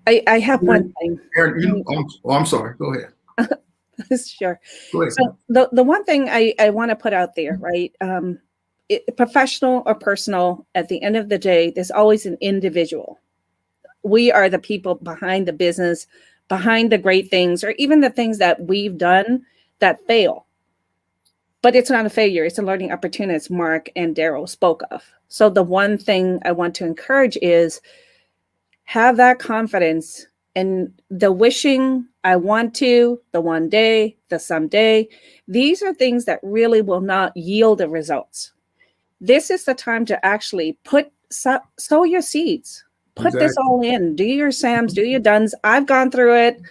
I have one thing. Aaron, I'm sorry. Go ahead. Sure. Go ahead. So the one thing I want to put out there, right? Professional or personal, at the end of the day, there's always an individual. We are the people behind the business, behind the great things, or even the things that we've done that fail. But it's not a failure. It's a learning opportunity, as Mark and Daryl spoke of. So the one thing I want to encourage is have that confidence and the wishing, I want to, the one day, the someday. These are things that really will not yield the results. This is the time to actually sow your seeds. Put this all in. Do your SAMs, do your DUNs. I've gone through it.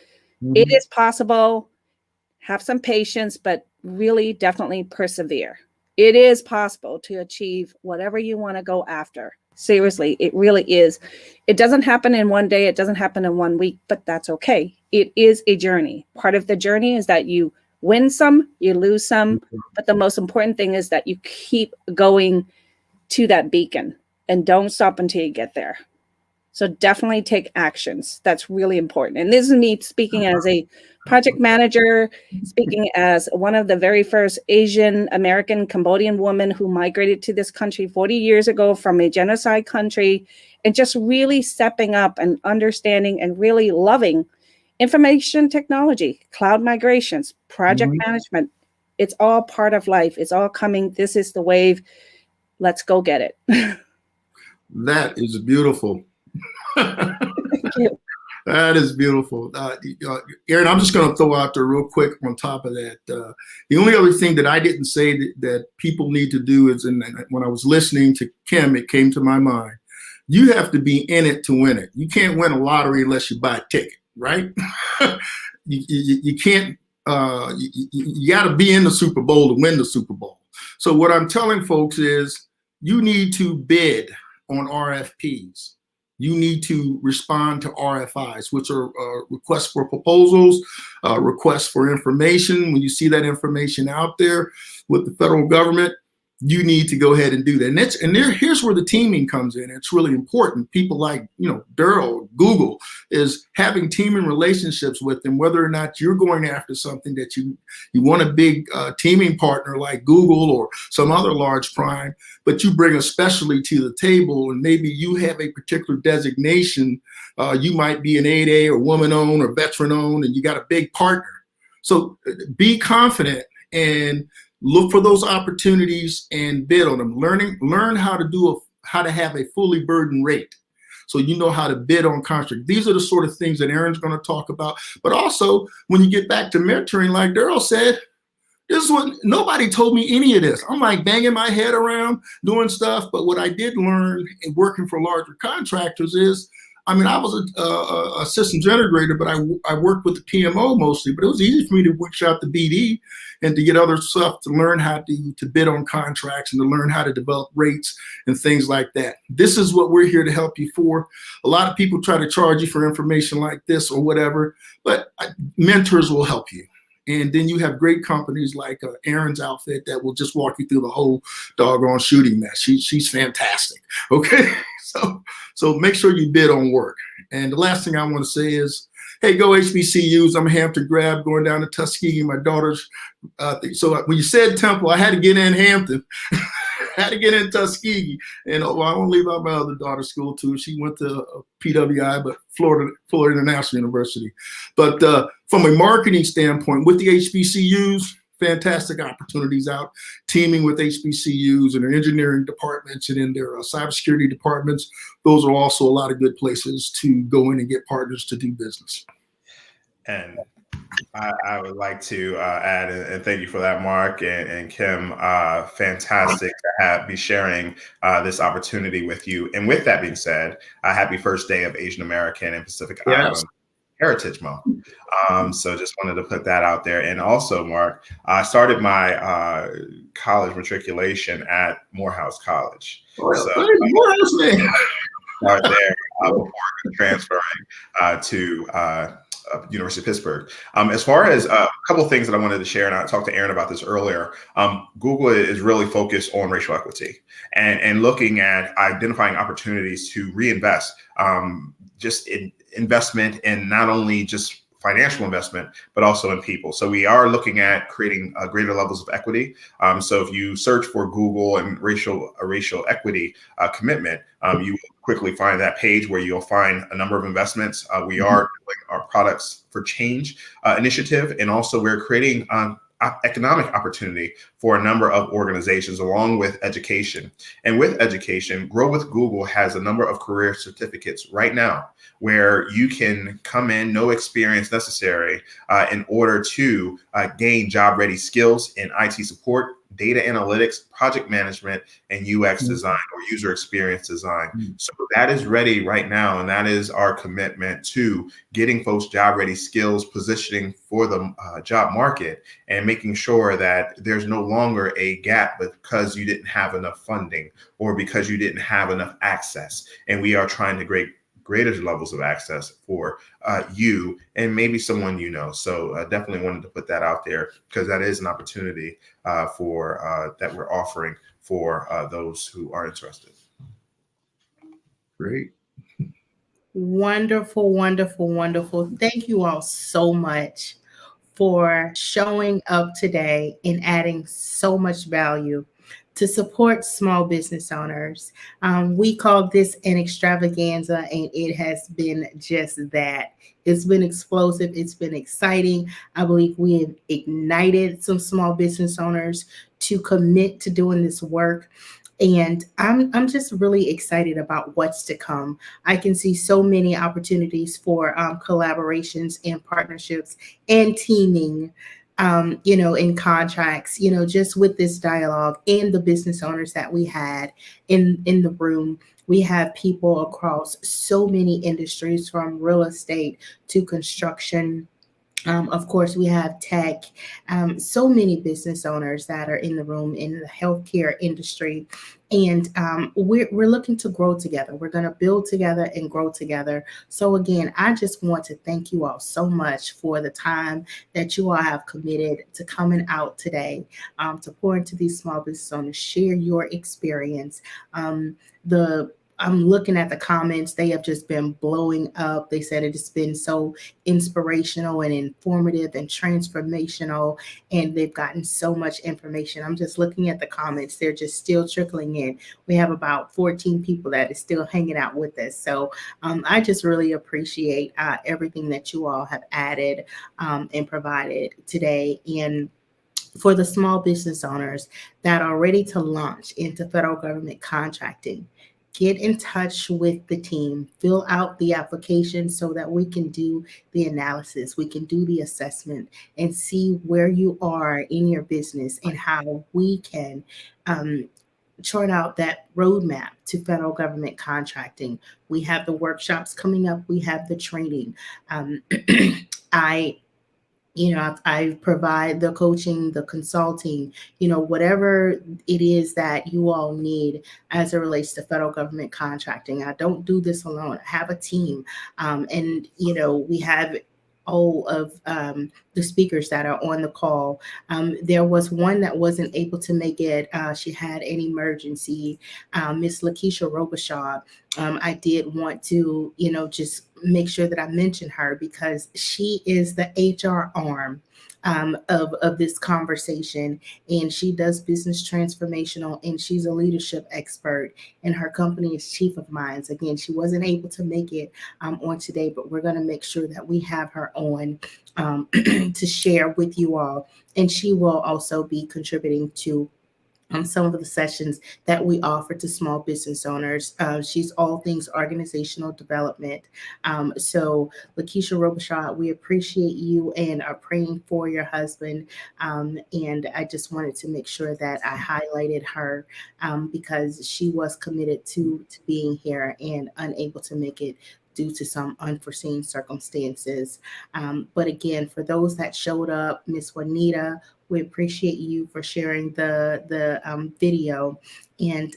It is possible. Have some patience, but really definitely persevere. It is possible to achieve whatever you want to go after. Seriously, it really is. It doesn't happen in one day. It doesn't happen in 1 week, but that's okay. It is a journey. Part of the journey is that you win some, you lose some, but the most important thing is that you keep going to that beacon and don't stop until you get there. So definitely take actions. That's really important. And this is me speaking as a project manager, speaking as one of the very first Asian American Cambodian woman who migrated to this country 40 years ago from a genocide country, and just really stepping up and understanding and really loving information technology, cloud migrations, project management. It's all part of life. It's all coming. This is the wave. Let's go get it. That is beautiful. Thank you. That is beautiful. Aaron, I'm just going to throw out there real quick on top of that. The only other thing that I didn't say that people need to do is, and when I was listening to Kim, it came to my mind. You have to be in it to win it. You can't win a lottery unless you buy a ticket, right? You can't, you got to be in the Super Bowl to win the Super Bowl. So what I'm telling folks is you need to bid on RFPs. You need to respond to RFIs, which are requests for proposals, requests for information. When you see that information out there with the federal government, you need to go ahead and do that. And here's where the teaming comes in. It's really important. People like, Daryl, Google, is having teaming relationships with them, whether or not you're going after something that you want a big teaming partner like Google or some other large prime, but you bring a specialty to the table, and maybe you have a particular designation. You might be an 8A or woman-owned or veteran-owned, and you got a big partner. So be confident and look for those opportunities and bid on them. Learn how to have a fully burdened rate, so you know how to bid on contract. These are the sort of things that Aaron's going to talk about. But also, when you get back to mentoring, like Daryl said, this is what nobody told me any of this. I'm like banging my head around doing stuff. But what I did learn in working for larger contractors is, I was a systems integrator, but I worked with the PMO mostly. But it was easy for me to reach out to BD and to get other stuff, to learn how to bid on contracts and to learn how to develop rates and things like that. This is what we're here to help you for. A lot of people try to charge you for information like this or whatever, but mentors will help you. And then you have great companies like Aaron's outfit that will just walk you through the whole doggone shooting match. She's fantastic. Okay. So make sure you bid on work. And the last thing I want to say is, hey, go HBCUs. I'm a Hampton grad going down to Tuskegee. My daughter's, so when you said Temple, I had to get in Hampton. I had to get in Tuskegee. And I won't leave out my other daughter's school too. She went to PWI, but Florida International University. But from a marketing standpoint, with the HBCUs, fantastic opportunities out teaming with HBCUs and their engineering departments and in their cybersecurity departments. Those are also a lot of good places to go in and get partners to do business. And I would like to add, and thank you for that, Mark and Kim. Fantastic to be sharing this opportunity with you. And with that being said, happy first day of Asian American and Pacific Island Heritage Month. So just wanted to put that out there. And also, Mark, I started my college matriculation at Morehouse College. Well, So Morehouse, man. start there before transferring to University of Pittsburgh. As far as a couple of things that I wanted to share, and I talked to Aaron about this earlier, Google is really focused on racial equity and looking at identifying opportunities to reinvest, just in investment in not only just financial investment, but also in people. So we are looking at creating greater levels of equity. So if you search for Google and racial equity commitment, you will quickly find that page where you'll find a number of investments. We are doing our Products for Change initiative, and also we're creating economic opportunity for a number of organizations along with education. And with education, Grow with Google has a number of career certificates right now where you can come in, no experience necessary, in order to gain job-ready skills in IT support, data analytics, project management, and UX design or user experience design. So that is ready right now. And that is our commitment to getting folks job-ready skills, positioning for the job market, and making sure that there's no longer a gap because you didn't have enough funding or because you didn't have enough access. And we are trying to create greater levels of access for you and maybe someone you know. So definitely wanted to put that out there because that is an opportunity for that we're offering for those who are interested. Great. Wonderful, wonderful, wonderful. Thank you all so much for showing up today and adding so much value to support small business owners. We call this an extravaganza, and it has been just that. It's been explosive. It's been exciting. I believe we have ignited some small business owners to commit to doing this work. And I'm just really excited about what's to come. I can see so many opportunities for collaborations and partnerships and teaming, in contracts, just with this dialogue and the business owners that we had in the room. We have people across so many industries, from real estate to construction. Of course, we have tech, so many business owners that are in the room in the healthcare industry. And we're looking to grow together. We're going to build together and grow together. So again, I just want to thank you all so much for the time that you all have committed to coming out today, to pour into these small business owners, share your experience. I'm looking at the comments. They have just been blowing up. They said it has been so inspirational and informative and transformational, and they've gotten so much information. I'm just looking at the comments. They're just still trickling in. We have about 14 people that is still hanging out with us. So I just really appreciate everything that you all have added and provided today. And for the small business owners that are ready to launch into federal government contracting, get in touch with the team, fill out the application so that we can do the analysis, we can do the assessment and see where you are in your business and how we can chart out that roadmap to federal government contracting. We have the workshops coming up, we have the training. I provide the coaching, the consulting, whatever it is that you all need as it relates to federal government contracting. I don't do this alone. I have a team. And we have all of the speakers that are on the call. There was one that wasn't able to make it. She had an emergency, Miss Lakeisha Robichaud. I did want to, just make sure that I mention her because she is the HR arm of this conversation, and she does business transformational, and she's a leadership expert, and her company is Chief of Minds. Again, she wasn't able to make it on today, but we're going to make sure that we have her on to share with you all, and she will also be contributing to some of the sessions that we offer to small business owners. She's all things organizational development. So Lakeisha Robichaud, we appreciate you and are praying for your husband. And I just wanted to make sure that I highlighted her because she was committed to being here and unable to make it due to some unforeseen circumstances. But again, for those that showed up, Miss Juanita, we appreciate you for sharing the video. And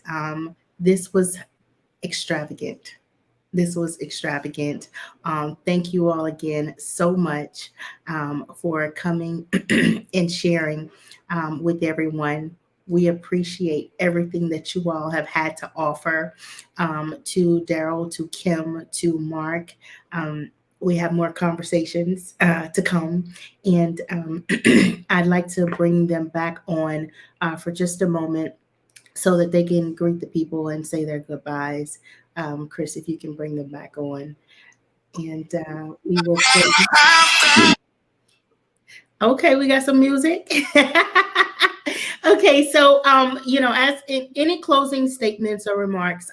this was extravagant. This was extravagant. Thank you all again so much for coming and sharing with everyone. We appreciate everything that you all have had to offer, to Daryl, to Kim, to Mark. We have more conversations to come, and I'd like to bring them back on for just a moment so that they can greet the people and say their goodbyes. Chris, if you can bring them back on, and we will. Okay, we got some music. Okay, so as in any closing statements or remarks,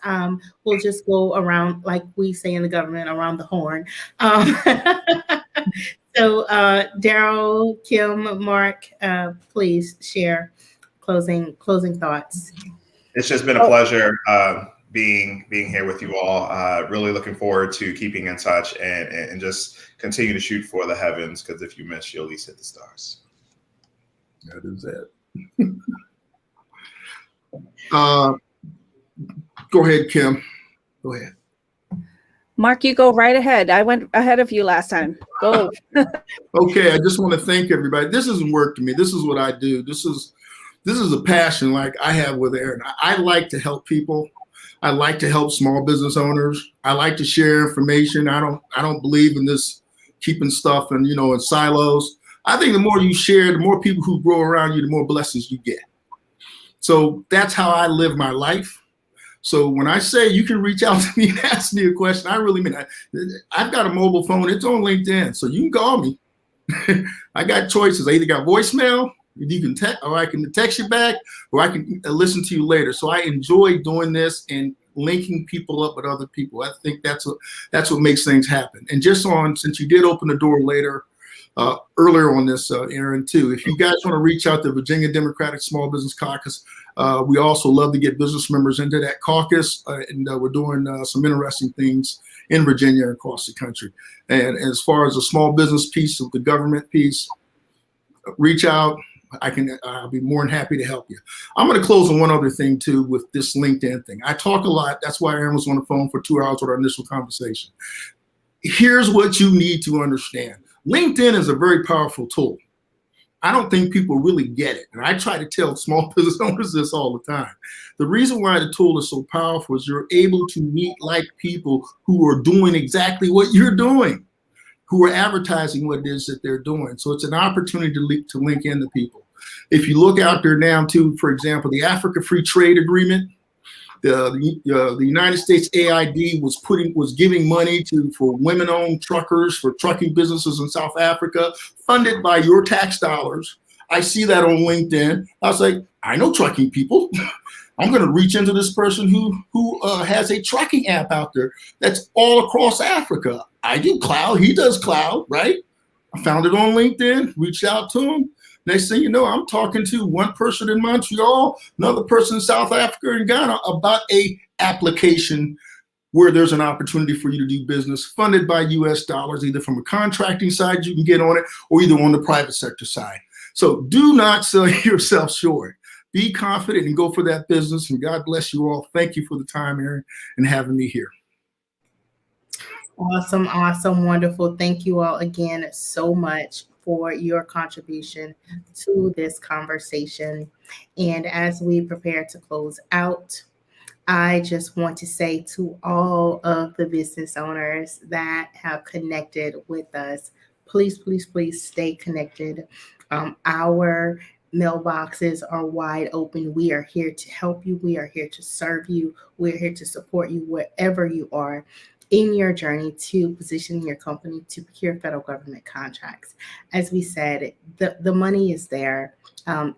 we'll just go around like we say in the government, around the horn. So Daryl, Kim, Mark, please share closing thoughts. It's just been a pleasure being here with you all. Really looking forward to keeping in touch and just continue to shoot for the heavens, because if you miss, you'll at least hit the stars. That is it. Go ahead, Kim. Go ahead. Mark, you go right ahead. I went ahead of you last time. Go. Okay, I just want to thank everybody. This isn't work to me. This is what I do. This is a passion like I have with Aaron. I like to help people. I like to help small business owners. I like to share information. I don't believe in this keeping stuff in silos. I think the more you share, the more people who grow around you, the more blessings you get. So that's how I live my life. So when I say you can reach out to me and ask me a question, I really mean I've got a mobile phone. It's on LinkedIn, so you can call me. I got choices. I either got voicemail, you can text, or I can text you back, or I can listen to you later. So I enjoy doing this and linking people up with other people. I think that's what makes things happen. And just since you did open the door earlier on this, Aaron, too, if you guys want to reach out to Virginia Democratic Small Business Caucus, we also love to get business members into that caucus, and we're doing some interesting things in Virginia and across the country. And as far as the small business piece of the government piece, reach out. I'll be more than happy to help you. I'm going to close on one other thing too with this LinkedIn thing. I talk a lot. That's why Aaron was on the phone for 2 hours with our initial conversation. Here's what you need to understand. LinkedIn is a very powerful tool. I don't think people really get it. And I try to tell small business owners this all the time. The reason why the tool is so powerful is you're able to meet like people who are doing exactly what you're doing, who are advertising what it is that they're doing. So it's an opportunity to link into people. If you look out there now too, for example, the Africa Free Trade Agreement, the United States AID was giving money for women-owned truckers, for trucking businesses in South Africa, funded by your tax dollars. I see that on LinkedIn. I was like, I know trucking people. I'm going to reach into this person who has a trucking app out there that's all across Africa. I do cloud. He does cloud, right? I found it on LinkedIn, reached out to him. Next thing you know, I'm talking to one person in Montreal, another person in South Africa and Ghana about a application where there's an opportunity for you to do business funded by US dollars, either from a contracting side you can get on it, or either on the private sector side. So do not sell yourself short. Be confident and go for that business. And God bless you all. Thank you for the time, Aaron, and having me here. Awesome, wonderful. Thank you all again so much for your contribution to this conversation. And as we prepare to close out, I just want to say to all of the business owners that have connected with us, please stay connected. Our mailboxes are wide open. We are here to help you. We are here to serve you. We're here to support you wherever you are in your journey to position your company to procure federal government contracts. As we said, the money is there.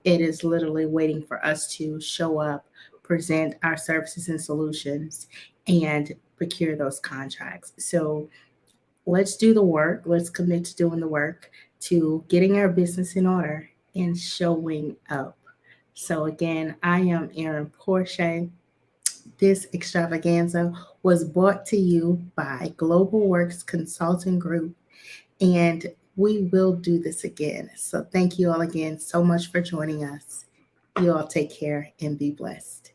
It is literally waiting for us to show up, present our services and solutions, and procure those contracts. So let's do the work. Let's commit to doing the work, to getting our business in order and showing up. So again, I am Erin Porsche. This extravaganza was brought to you by Global Works Consulting Group, and we will do this again. So thank you all again so much for joining us. You all take care and be blessed.